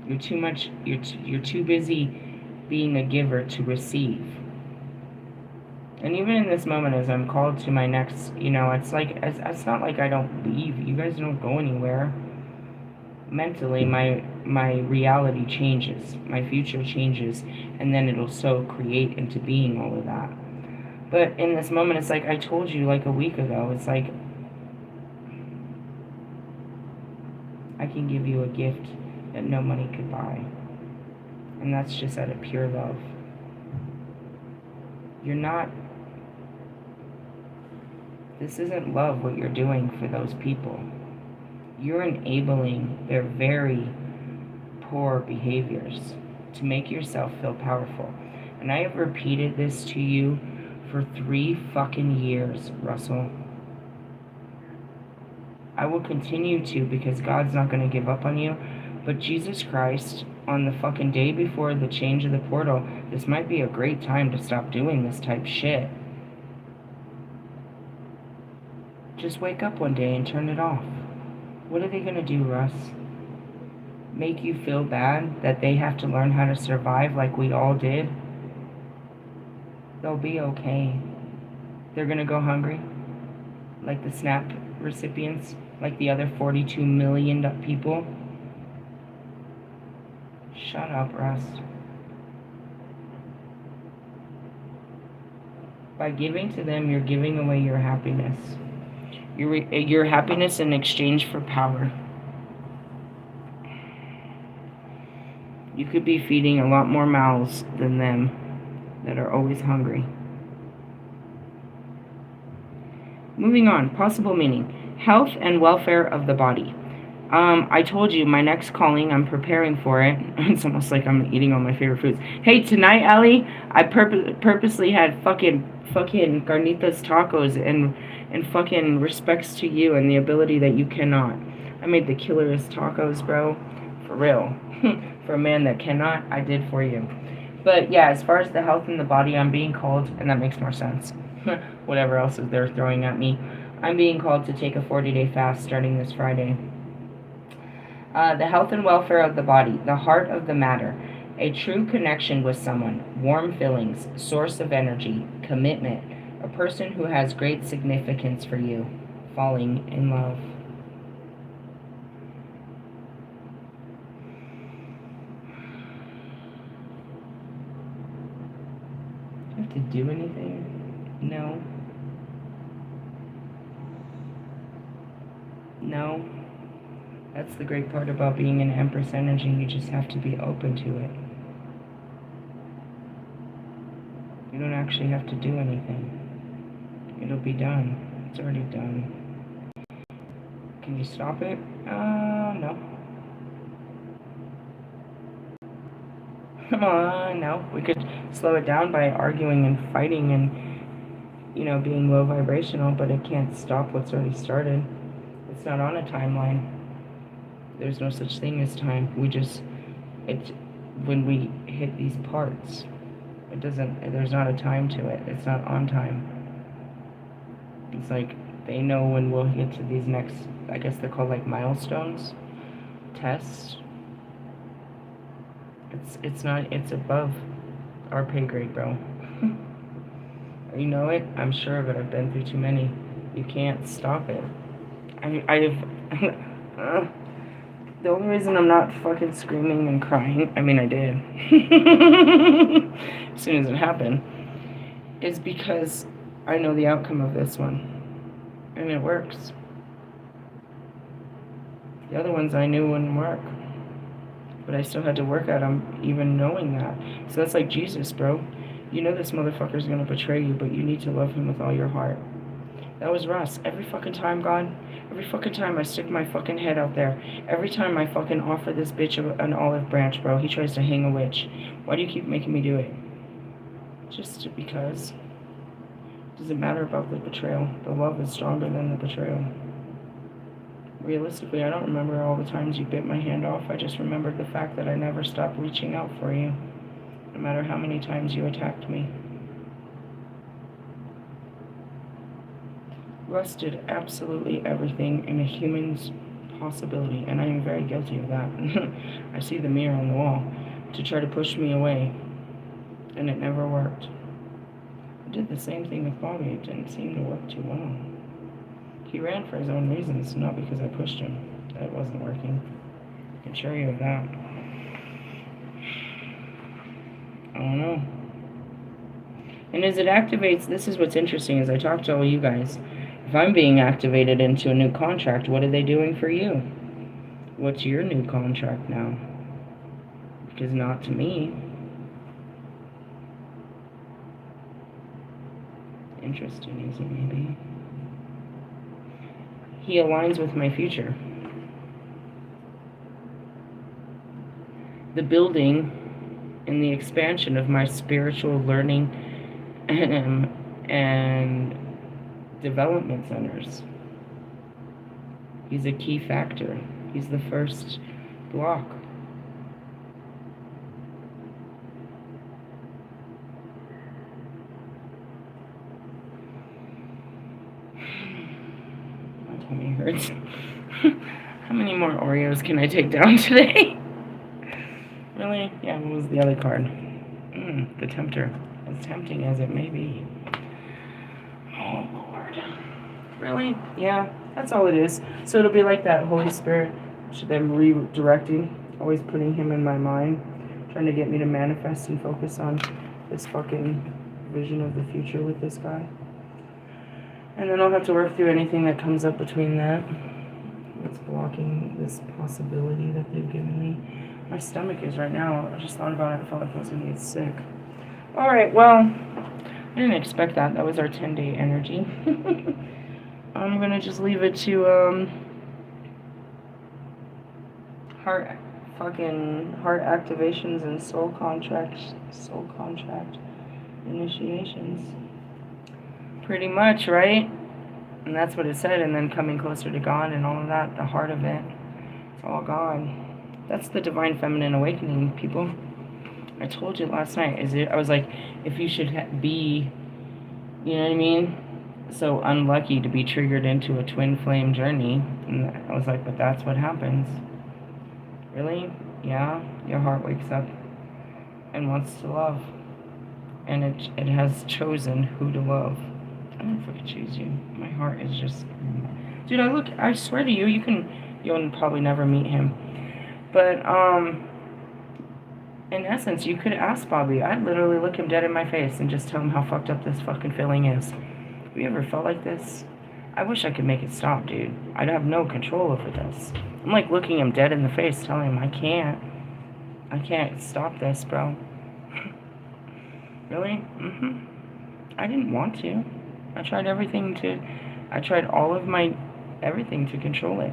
You're too much, you're too busy being a giver to receive. And even in this moment, as I'm called to my next, you know, it's like, it's not like I don't leave. You guys don't go anywhere. Mentally, my reality changes, my future changes, and then it'll so create into being all of that. But in this moment, it's like I told you like a week ago, it's like I can give you a gift that no money could buy. And that's just out of pure love. You're not, this isn't love what you're doing for those people. You're enabling their very poor behaviors to make yourself feel powerful. And I have repeated this to you for 3 fucking years, Russell. I will continue to, because God's not going to give up on you. But Jesus Christ, on the fucking day before the change of the portal, this might be a great time to stop doing this type shit. Just wake up one day and turn it off. What are they going to do, Russ? Make you feel bad that they have to learn how to survive like we all did? They'll be okay. They're going to go hungry? Like the SNAP recipients? Like the other 42 million people? Shut up, Russ. By giving to them, you're giving away your happiness. Your happiness in exchange for power. You could be feeding a lot more mouths than them that are always hungry. Moving on, possible meaning. Health and welfare of the body. I told you my next calling, I'm preparing for it. It's almost like I'm eating all my favorite foods. Hey, tonight, Allie, I purposely had fucking carnitas tacos and fucking respects to you and the ability that you cannot. I made the killerest tacos, bro. For real. For a man that cannot, I did for you. But yeah, as far as the health and the body, I'm being called, and that makes more sense. Whatever else is they're throwing at me. I'm being called to take a 40-day fast starting this Friday. The health and welfare of the body, the heart of the matter, a true connection with someone, warm feelings, source of energy, commitment, a person who has great significance for you, falling in love. Do you have to do anything? No. No. That's the great part about being an Empress energy. You just have to be open to it. You don't actually have to do anything. It'll be done. It's already done. Can you stop it? No. Come on, no. We could slow it down by arguing and fighting and, you know, being low vibrational, but it can't stop what's already started. It's not on a timeline. There's no such thing as time. When we hit these parts, there's not a time to it. It's not on time. It's like they know when we'll get to these next, I guess they're called like milestones, tests. It's above our pay grade, bro. You know it? I'm sure of it. I've been through too many. You can't stop it. The only reason I'm not fucking screaming and crying, I mean I did, as soon as it happened, is because I know the outcome of this one, and it works. The other ones I knew wouldn't work, but I still had to work at them, even knowing that. So that's like Jesus, bro. You know this motherfucker's gonna betray you, but you need to love him with all your heart. That was Russ. Every fucking time, God. Every fucking time I stick my fucking head out there. Every time I fucking offer this bitch an olive branch, bro. He tries to hang a witch. Why do you keep making me do it? Just because. Doesn't matter about the betrayal. The love is stronger than the betrayal. Realistically, I don't remember all the times you bit my hand off. I just remembered the fact that I never stopped reaching out for you. No matter how many times you attacked me. Russ did absolutely everything in a human's possibility, and I am very guilty of that. I see the mirror on the wall, to try to push me away, and it never worked. I did the same thing with Bobby. It didn't seem to work too well. He ran for his own reasons, not because I pushed him. That wasn't working. I can assure you of that. I don't know. And as it activates, this is what's interesting, as I talk to all you guys. If I'm being activated into a new contract, what are they doing for you? What's your new contract now? Because not to me. Interesting, isn't it, maybe? He aligns with my future. The building and the expansion of my spiritual learning and development centers. He's a key factor. He's the first block. My tummy hurts. How many more Oreos can I take down today? Really? Yeah, what was the other card? The Tempter. As tempting as it may be. Oh, Lord. Really? Yeah, that's all it is. So it'll be like that Holy Spirit, them redirecting, always putting him in my mind, trying to get me to manifest and focus on this fucking vision of the future with this guy. And then I'll have to work through anything that comes up between that. What's blocking this possibility that they've given me. My stomach is right now. I just thought about it. I felt like I was going to get sick. Alright, well, I didn't expect that. That was our 10-day energy. I'm going to just leave it to heart activations and soul contract initiations. Pretty much, right? And that's what it said. And then coming closer to God and all of that, the heart of it, it's all God. That's the divine feminine awakening, people. I told you last night. I was like, if you should be, you know what I mean, so unlucky to be triggered into a twin flame journey. And I was like, but that's what happens. Really? Yeah? Your heart wakes up and wants to love. And it has chosen who to love. I'm gonna fucking choose you. My heart is just... Dude, I swear to you, you'll probably never meet him. But, in essence, you could ask Bobby. I'd literally look him dead in my face and just tell him how fucked up this fucking feeling is. Have you ever felt like this? I wish I could make it stop, dude. I'd have no control over this. I'm like looking him dead in the face, telling him, I can't stop this, bro. Really? I didn't want to. I tried all of my everything to control it.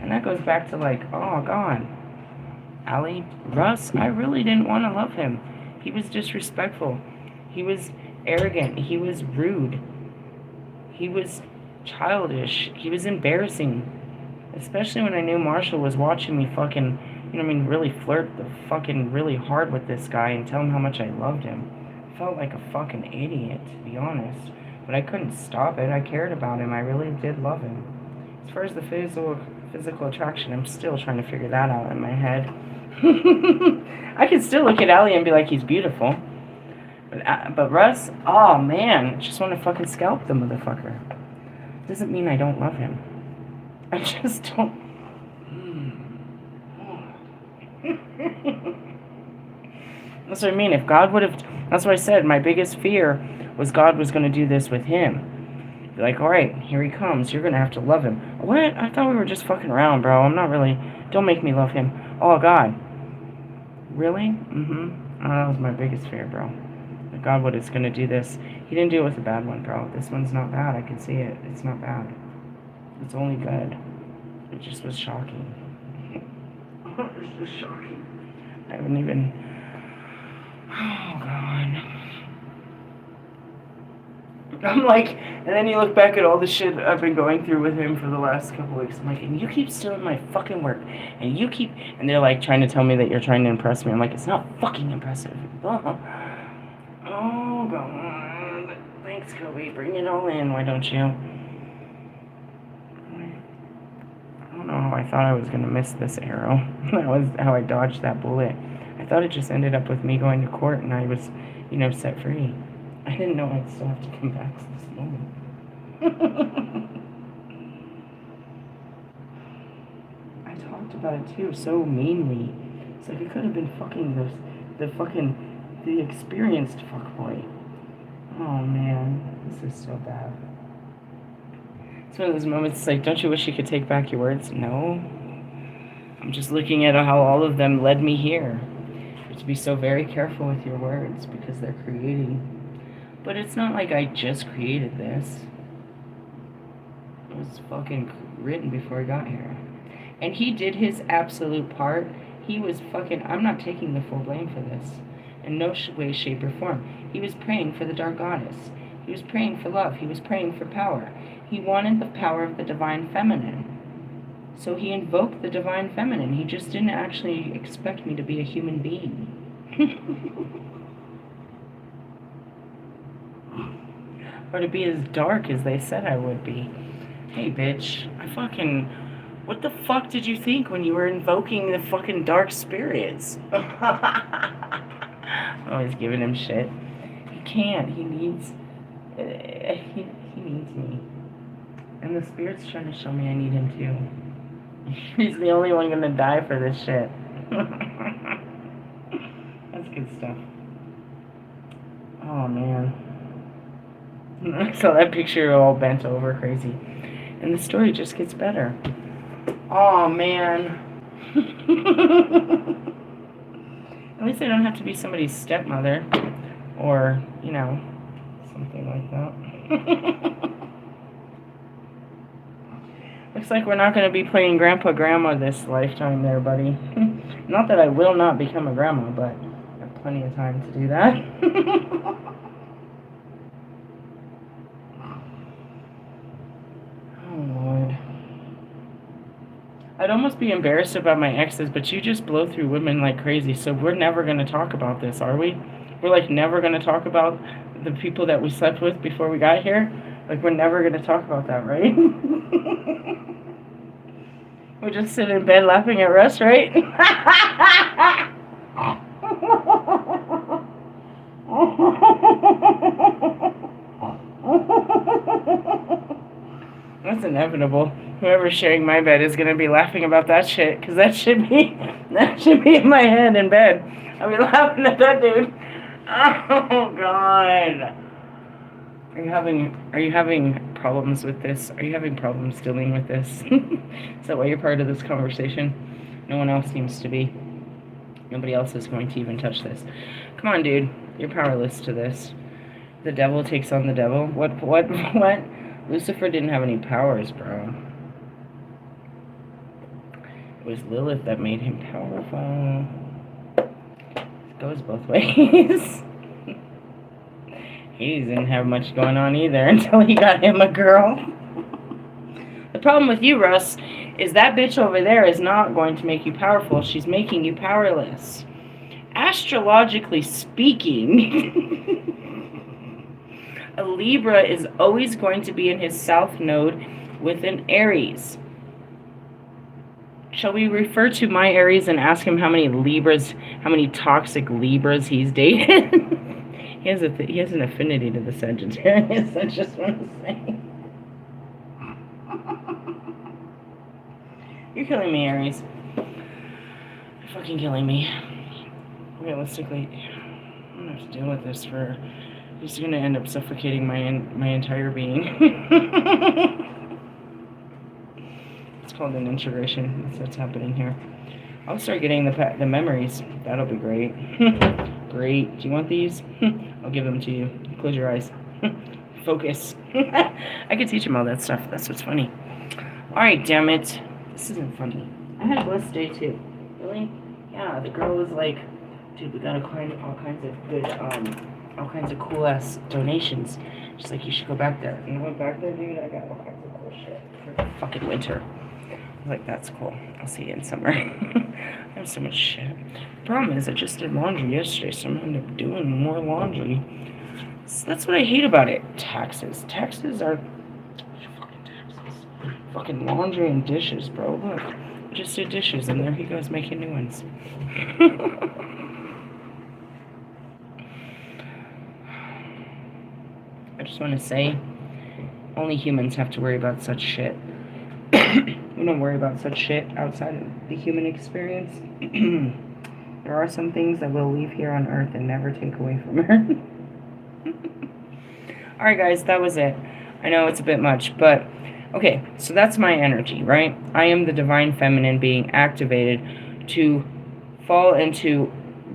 And that goes back to like, oh God, Allie, Russ, I really didn't want to love him. He was disrespectful. He was arrogant. He was rude. He was childish. He was embarrassing. Especially when I knew Marshall was watching me fucking, really flirt the fucking really hard with this guy and tell him how much I loved him. I felt like a fucking idiot, to be honest. But I couldn't stop it. I cared about him. I really did love him. As far as the physical attraction, I'm still trying to figure that out in my head. I can still look at Allie and be like, he's beautiful. But Russ, oh man, just want to fucking scalp the motherfucker. Doesn't mean I don't love him. I just don't. That's what I mean. If God would have, that's what I said. My biggest fear was God was going to do this with him. Be like, all right, here he comes. You're going to have to love him. What? I thought we were just fucking around, bro. I'm not really. Don't make me love him. Oh God. Really? Mm-hmm. Oh, that was my biggest fear, bro. That God was going to do this. He didn't do it with a bad one, bro. This one's not bad. I can see it. It's not bad. It's only good. It just was shocking. It's just shocking. I haven't even... Oh, God. I'm like... And then you look back at all the shit I've been going through with him for the last couple weeks. I'm like, and you keep stealing my fucking work. And you keep... And they're like trying to tell me that you're trying to impress me. I'm like, it's not fucking impressive. Oh, God. Thanks, Kobe. Bring it all in, why don't you? I don't know how I thought I was going to miss this arrow. That was how I dodged that bullet. I thought it just ended up with me going to court and I was, set free. I didn't know I'd still have to come back to this moment. I talked about it too so meanly. It's like it could have been fucking the experienced fuckboy. Oh man, this is so bad. It's one of those moments, it's like, don't you wish you could take back your words? No. I'm just looking at how all of them led me here. You have to be so very careful with your words because they're creating. But it's not like I just created this. It was fucking written before I got here. And he did his absolute part. He was fucking... I'm not taking the full blame for this. In no way, shape, or form. He was praying for the Dark Goddess. He was praying for love. He was praying for power. He wanted the power of the Divine Feminine. So he invoked the Divine Feminine. He just didn't actually expect me to be a human being. Or to be as dark as they said I would be. Hey, bitch. What the fuck did you think when you were invoking the fucking dark spirits? Always giving him shit. He can't. He needs... he needs me. And the spirit's trying to show me I need him too. He's the only one gonna die for this shit. That's good stuff. Oh man. I saw that picture all bent over crazy. And the story just gets better. Oh man. At least I don't have to be somebody's stepmother. Or, something like that. Looks like we're not going to be playing Grandpa-Grandma this lifetime there, buddy. Not that I will not become a grandma, but I have plenty of time to do that. Oh, Lord. I'd almost be embarrassed about my exes, but you just blow through women like crazy, so we're never going to talk about this, are we? We're, never going to talk about the people that we slept with before we got here? We're never going to talk about that, right? We just sit in bed laughing at Russ, right? That's inevitable. Whoever's sharing my bed is gonna be laughing about that shit, because that should be in my head in bed. I'll be laughing at that dude. Oh God. Are you having problems with this? Are you having problems dealing with this? Is that why you're part of this conversation? No one else seems to be. Nobody else is going to even touch this. Come on, dude. You're powerless to this. The devil takes on the devil? What? Lucifer didn't have any powers, bro. It was Lilith that made him powerful. It goes both ways. He didn't have much going on either until he got him a girl. The problem with you, Russ, is that bitch over there is not going to make you powerful. She's making you powerless. Astrologically speaking, a Libra is always going to be in his south node with an Aries. Shall we refer to my Aries and ask him how many toxic Libras he's dated? He has an affinity to the Sagittarius, I just want to say. You're killing me, Aries. You're fucking killing me. Realistically, I'm gonna have to deal with this for... He's gonna end up suffocating my entire being. It's called an integration. That's what's happening here. I'll start getting the memories. That'll be great. Great. Do you want these? I'll give them to you. Close your eyes. Focus. I could teach him all that stuff. That's what's funny. Alright, damn it. This isn't funny. I had a blessed day too. Really? Yeah, the girl was like, dude, we gotta find all kinds of good, all kinds of cool ass donations. She's like, you should go back there. And I went back there, dude. I got all kinds of cool shit for fucking winter. I was like, that's cool. I'll see you in summer. I have so much shit. The problem is, I just did laundry yesterday, so I'm gonna end up doing more laundry. So that's what I hate about it. Taxes. Taxes are fucking taxes. Fucking laundry and dishes, bro. Look, I just did dishes, and there he goes making new ones. I just want to say, only humans have to worry about such shit. We don't worry about such shit outside of the human experience. There are some things that we'll leave here on Earth and never take away from Earth. Alright guys, that was it. I know it's a bit much, but okay, so that's my energy, right? I am the divine feminine being activated to fall into,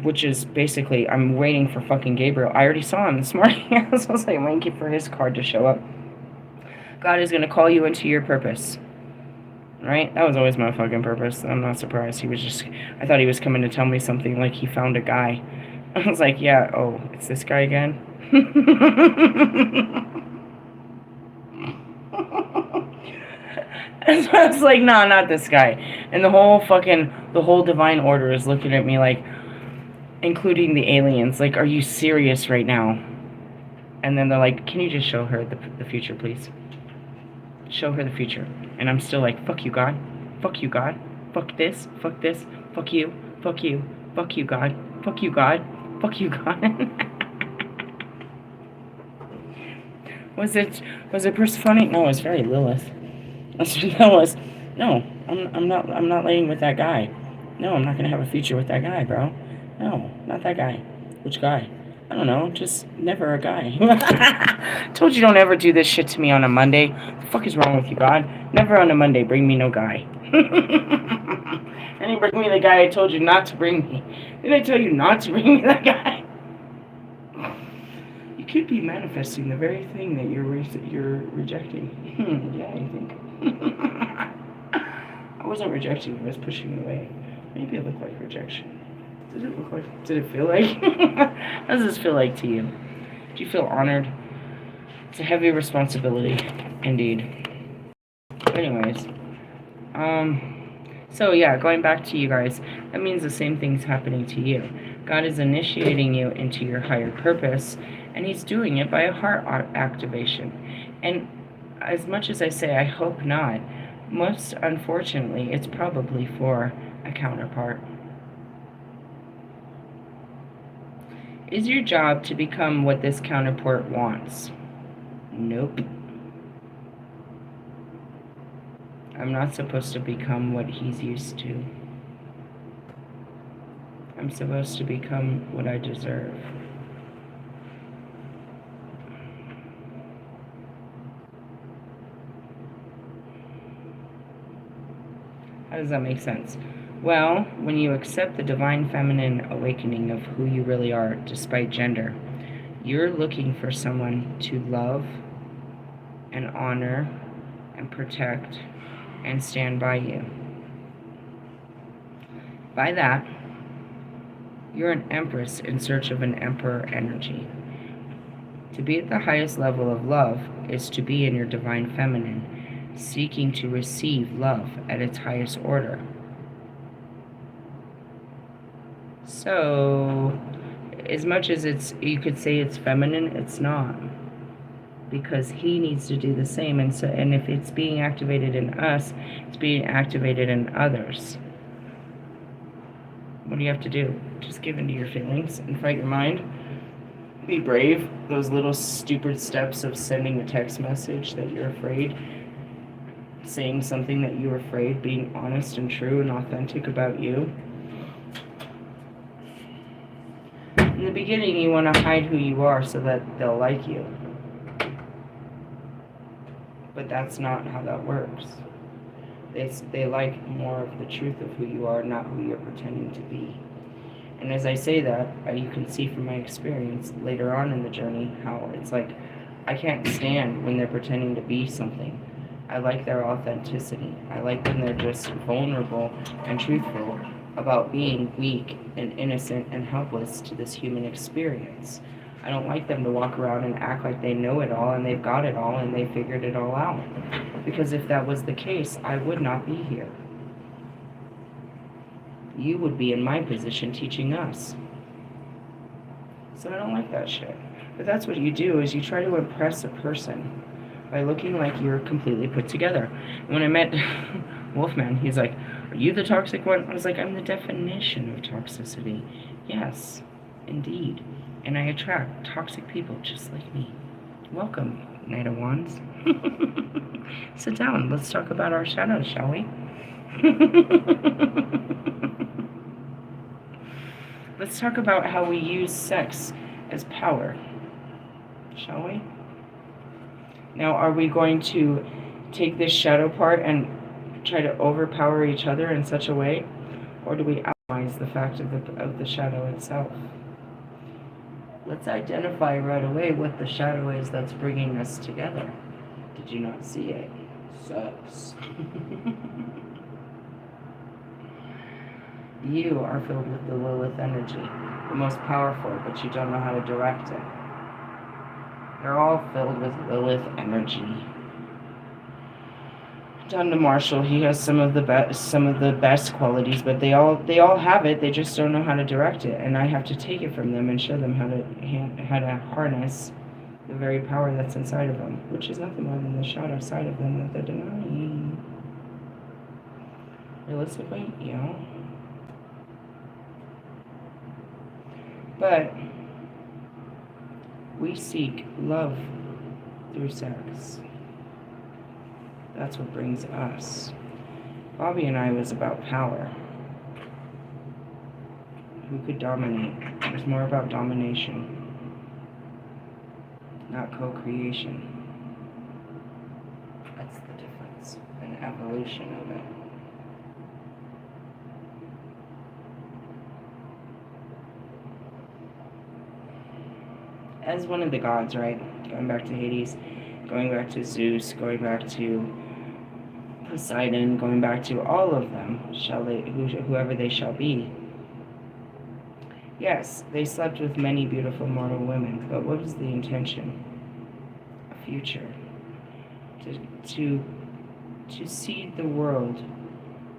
which is basically, I'm waiting for fucking Gabriel. I already saw him this morning. I was like waiting for his card to show up. God is going to call you into your purpose. Right? That was always my fucking purpose. I'm not surprised. I thought he was coming to tell me something like he found a guy. I was like, yeah, oh, it's this guy again? And so I was like, no, not this guy. And the whole divine order is looking at me like, including the aliens, like, are you serious right now? And then they're like, can you just show her the future, please? Show her the future. And I'm still like, fuck you, God. Fuck you, God. Fuck this. Fuck this. Fuck you. Fuck you. Fuck you, God. Fuck you, God. Fuck you, God. Was it Persephone? No, it was very Lilith. That was, no, I'm not laying with that guy. No, I'm not gonna have a future with that guy, bro. No, not that guy. Which guy? I don't know, just never a guy. Told you don't ever do this shit to me on a Monday. What the fuck is wrong with you, God? Never on a Monday bring me no guy. And you bring me the guy I told you not to bring me. Did I tell you not to bring me that guy? You could be manifesting the very thing that you're rejecting. Yeah, you think. I wasn't rejecting, I was pushing it away. Maybe it looked like rejection. Did it feel like? How does this feel like to you? Do you feel honored? It's a heavy responsibility, indeed. But anyways, so yeah, going back to you guys, that means the same thing's happening to you. God is initiating you into your higher purpose, and he's doing it by a heart activation. And as much as I say I hope not, most unfortunately, it's probably for a counterpart. Is your job to become what this counterpart wants? Nope. I'm not supposed to become what he's used to. I'm supposed to become what I deserve. How does that make sense? Well, when you accept the divine feminine awakening of who you really are, despite gender, You're looking for someone to love and honor and protect and stand by you. By that, you're an empress in search of an emperor energy. To be at the highest level of love is to be in your divine feminine, seeking to receive love at its highest order. So, as much as you could say it's feminine, it's not. Because he needs to do the same. And if it's being activated in us, it's being activated in others. What do you have to do? Just give in to your feelings and fight your mind. Be brave. Those little stupid steps of sending a text message that you're afraid, saying something that you're afraid, being honest and true and authentic about you. In the beginning, you want to hide who you are so that they'll like you. But that's not how that works. They like more of the truth of who you are, not who you're pretending to be. And as I say that, you can see from my experience later on in the journey how it's like, I can't stand when they're pretending to be something. I like their authenticity. I like when they're just vulnerable and truthful about being weak and innocent and helpless to this human experience. I don't like them to walk around and act like they know it all and they've got it all and they figured it all out. Because if that was the case, I would not be here. You would be in my position teaching us. So I don't like that shit. But that's what you do, is you try to impress a person by looking like you're completely put together. When I met Wolfman, he's like, "Are you the toxic one?" I was like, "I'm the definition of toxicity." Yes, indeed. And I attract toxic people just like me. Welcome, Knight of Wands. Sit down. Let's talk about our shadows, shall we? Let's talk about how we use sex as power, shall we? Now, are we going to take this shadow part and try to overpower each other in such a way? Or do we analyze the fact of the shadow itself? Let's identify right away what the shadow is that's bringing us together. Did you not see it? Sucks. You are filled with the Lilith energy, the most powerful, but you don't know how to direct it. They're all filled with Lilith energy. Down to Marshall, he has some of the best qualities, but they all have it. They just don't know how to direct it, and I have to take it from them and show them how to harness the very power that's inside of them, which is nothing more than the shadow side of them that they're denying. Realistically, yeah. But we seek love through sex. That's what brings us. Bobby and I was about power. Who could dominate? It was more about domination, not co-creation. That's the difference, an evolution of it. As one of the gods, right? Going back to Hades, going back to Zeus, going back to Poseidon, going back to all of them, whoever they shall be. Yes, they slept with many beautiful mortal women, but what was the intention? A future. To seed the world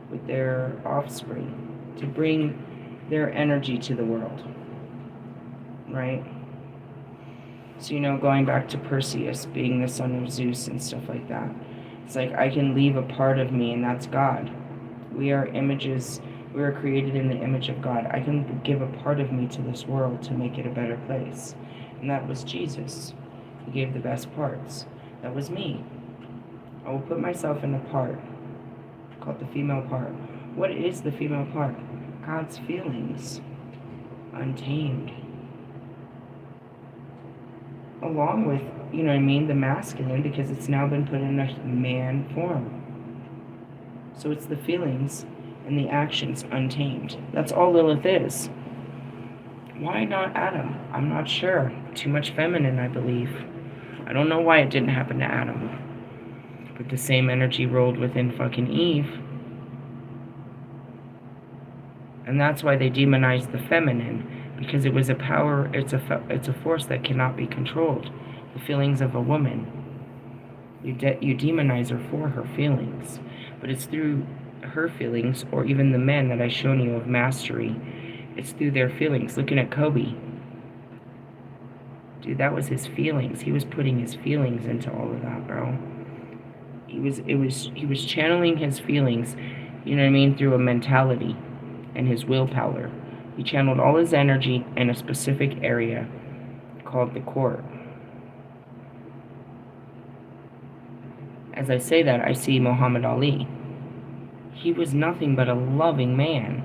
with their offspring, to bring their energy to the world, right? So, going back to Perseus being the son of Zeus and stuff like that. It's like, I can leave a part of me, and that's God. We are images. We are created in the image of God. I can give a part of me to this world to make it a better place. And that was Jesus. He gave the best parts. That was me. I will put myself in a part called the female part. What is the female part? God's feelings. Untamed. Along with, the masculine, because it's now been put in a man form. So it's the feelings and the actions untamed. That's all Lilith is. Why not Adam? I'm not sure. Too much feminine, I believe. I don't know why it didn't happen to Adam. But the same energy rolled within fucking Eve. And that's why they demonized the feminine, because it was a power, it's a force that cannot be controlled. The feelings of a woman. You demonize her for her feelings. But it's through her feelings, or even the men that I've shown you of mastery. It's through their feelings. Looking at Kobe. Dude, that was his feelings. He was putting his feelings into all of that, bro. He was channeling his feelings, you know what I mean, through a mentality and his willpower. He channeled all his energy in a specific area called the court. As I say that, I see Muhammad Ali. He was nothing but a loving man,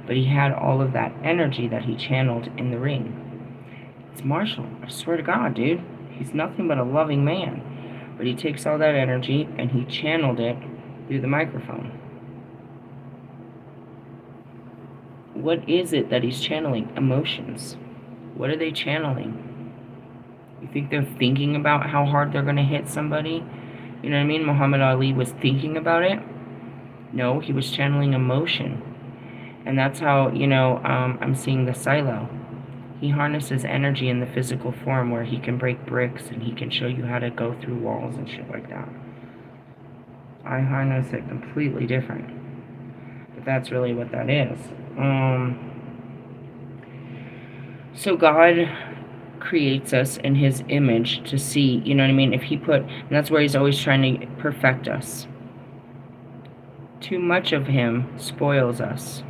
but he had all of that energy that he channeled in the ring. It's Marshall. I swear to God, dude. He's nothing but a loving man. But he takes all that energy and he channeled it through the microphone. What is it that he's channeling? Emotions. What are they channeling? You think they're thinking about how hard they're going to hit somebody? You know what I mean? Muhammad Ali was thinking about it. No, he was channeling emotion. And that's how, you know, I'm seeing the silo. He harnesses energy in the physical form where he can break bricks and he can show you how to go through walls and shit like that. I harness it completely different. But that's really what that is. So God creates us in his image to see, you know what I mean? If he put, and that's where he's always trying to perfect us. Too much of him spoils us.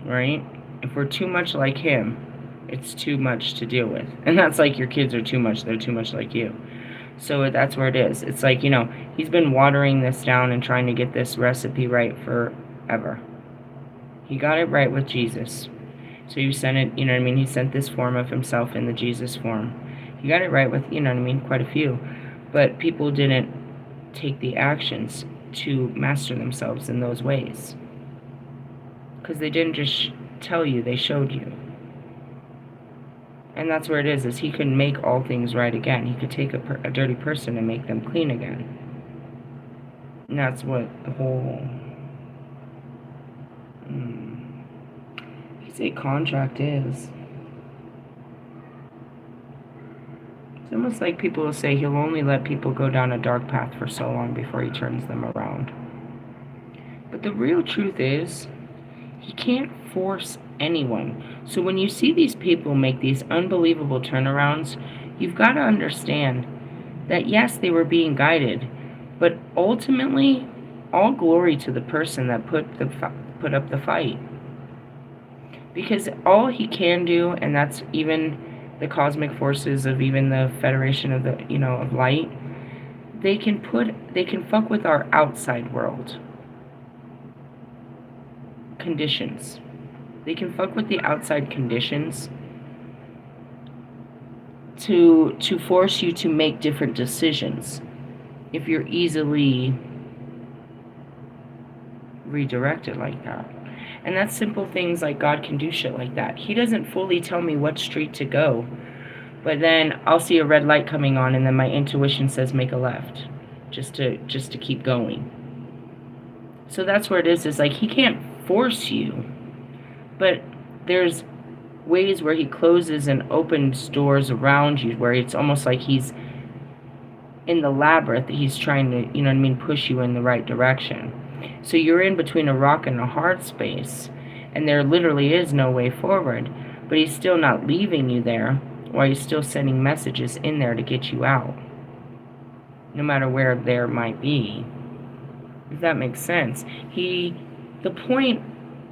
Right? If we're too much like him, it's too much to deal with. And that's like your kids are too much, they're too much like you. So that's where it is. It's like, you know, he's been watering this down and trying to get this recipe right forever. He got it right with Jesus. So you sent it, you know what I mean? He sent this form of himself in the Jesus form. He got it right with, you know what I mean, quite a few. But people didn't take the actions to master themselves in those ways. Because they didn't just tell you, they showed you. And that's where it is he can make all things right again. He could take a dirty person and make them clean again. And that's what the whole you say contract is. It's almost like people will say he'll only let people go down a dark path for so long before he turns them around. But the real truth is, he can't force anyone. So when you see these people make these unbelievable turnarounds, you've got to understand that yes, they were being guided, but ultimately, all glory to the person that put up the fight. Because all he can do, and that's even the cosmic forces of even the Federation of the, you know, of light, they can fuck with our outside world conditions. They can fuck with the outside conditions to force you to make different decisions if you're easily redirected like that. And that's simple things like God can do shit like that. He doesn't fully tell me what street to go, but then I'll see a red light coming on and then my intuition says make a left just to keep going. So that's where it is like he can't force you, but there's ways where he closes and opens doors around you where it's almost like he's in the labyrinth. He's trying to, you know what I mean, push you in the right direction. So you're in between a rock and a hard space, and there literally is no way forward, but he's still not leaving you there, while he's still sending messages in there to get you out, no matter where there might be. If that makes sense. The point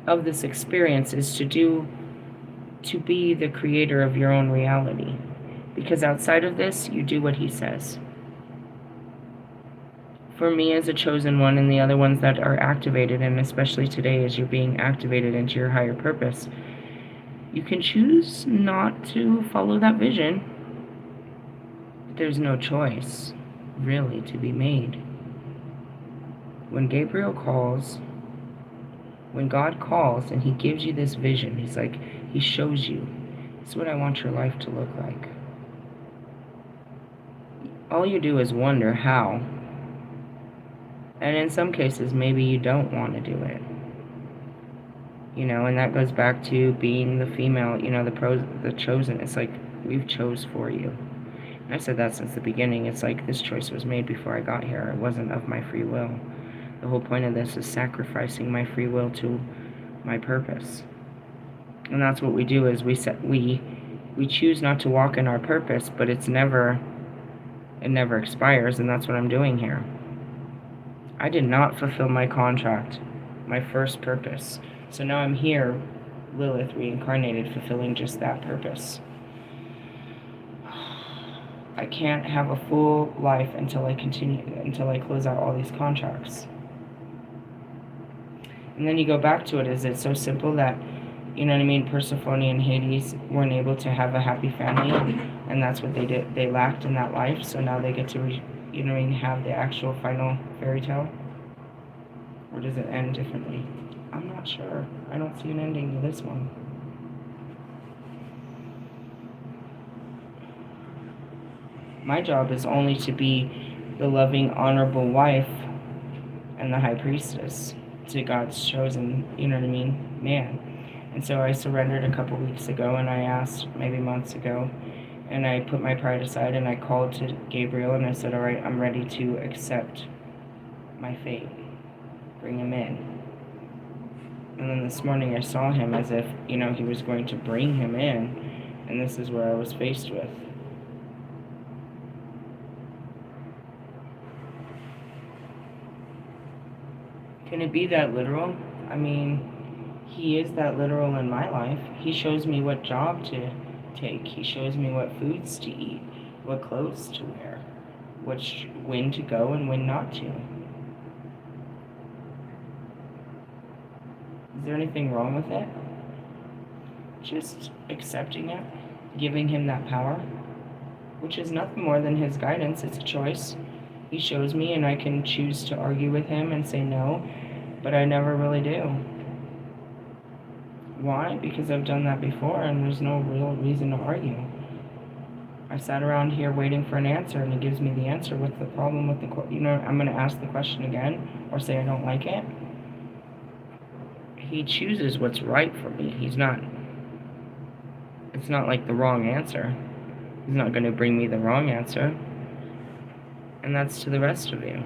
of this experience is to be the creator of your own reality, because outside of this, you do what he says. For me as a chosen one and the other ones that are activated, and especially today as you're being activated into your higher purpose, you can choose not to follow that vision. There's no choice, really, to be made. When Gabriel calls, when God calls and he gives you this vision, he's like, he shows you, this is what I want your life to look like. All you do is wonder how. And in some cases, maybe you don't want to do it. And that goes back to being the female, the chosen. It's like, we've chose for you. And I said that since the beginning. It's like, this choice was made before I got here. It wasn't of my free will. The whole point of this is sacrificing my free will to my purpose. And that's what we do, is we choose not to walk in our purpose, but it never expires, and that's what I'm doing here. I did not fulfill my contract, my first purpose. So now I'm here, Lilith reincarnated, fulfilling just that purpose. I can't have a full life until I close out all these contracts. And then you go back to it, is it so simple that, Persephone and Hades weren't able to have a happy family, and that's what they did. They lacked in that life, so now they get to, have the actual final fairy tale? Or does it end differently? I'm not sure. I don't see an ending to this one. My job is only to be the loving, honorable wife and the high priestess to God's chosen, man. And so I surrendered a couple weeks ago, and I asked, maybe months ago, and I put my pride aside, and I called to Gabriel, and I said, all right, I'm ready to accept my fate. Bring him in. And then this morning I saw him as if, he was going to bring him in, and this is where I was faced with. Can it be that literal? I mean, he is that literal in my life. He shows me what job to take. He shows me what foods to eat, what clothes to wear, when to go and when not to. Is there anything wrong with it? Just accepting it, giving him that power, which is nothing more than his guidance. It's a choice. He shows me, and I can choose to argue with him and say no, but I never really do. Why? Because I've done that before, and there's no real reason to argue. I sat around here waiting for an answer, and he gives me the answer. What's the problem with I'm going to ask the question again, or say I don't like it. He chooses what's right for me. It's not like the wrong answer. He's not going to bring me the wrong answer. And that's to the rest of you.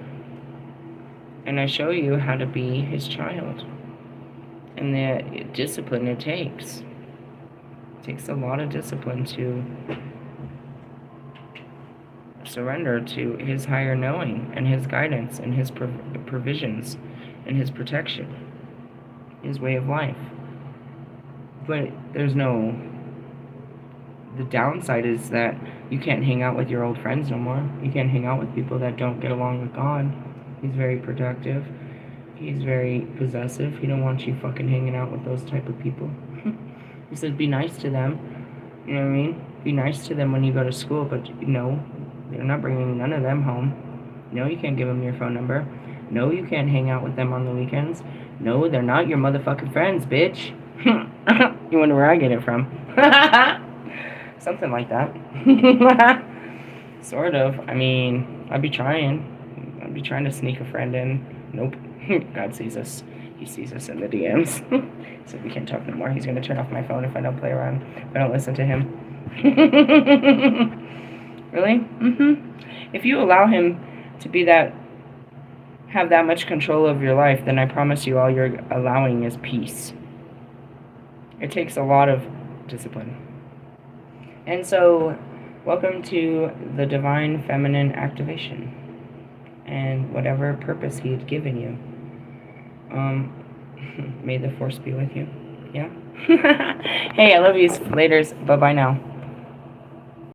And I show you how to be his child. And the discipline it takes. It takes a lot of discipline to surrender to his higher knowing and his guidance and his provisions and his protection, his way of life. But the downside is that you can't hang out with your old friends no more. You can't hang out with people that don't get along with God. He's very protective. He's very possessive. He don't want you fucking hanging out with those type of people. He said be nice to them. You know what I mean? Be nice to them when you go to school, but they're not bringing none of them home. No, you can't give them your phone number. No, you can't hang out with them on the weekends. No, they're not your motherfucking friends, bitch. You wonder where I get it from. Something like that. Sort of. I mean, I'd be trying to sneak a friend in. Nope. God sees us. He sees us in the DMs. So we can't talk no more. He's going to turn off my phone if I don't play around. If I don't listen to him. Really? If you allow him to be have that much control over your life, then I promise you all you're allowing is peace. It takes a lot of discipline. And so, welcome to the divine feminine activation and whatever purpose he had given you. May the force be with you. Yeah? Hey, I love you. Laters. Bye-bye now.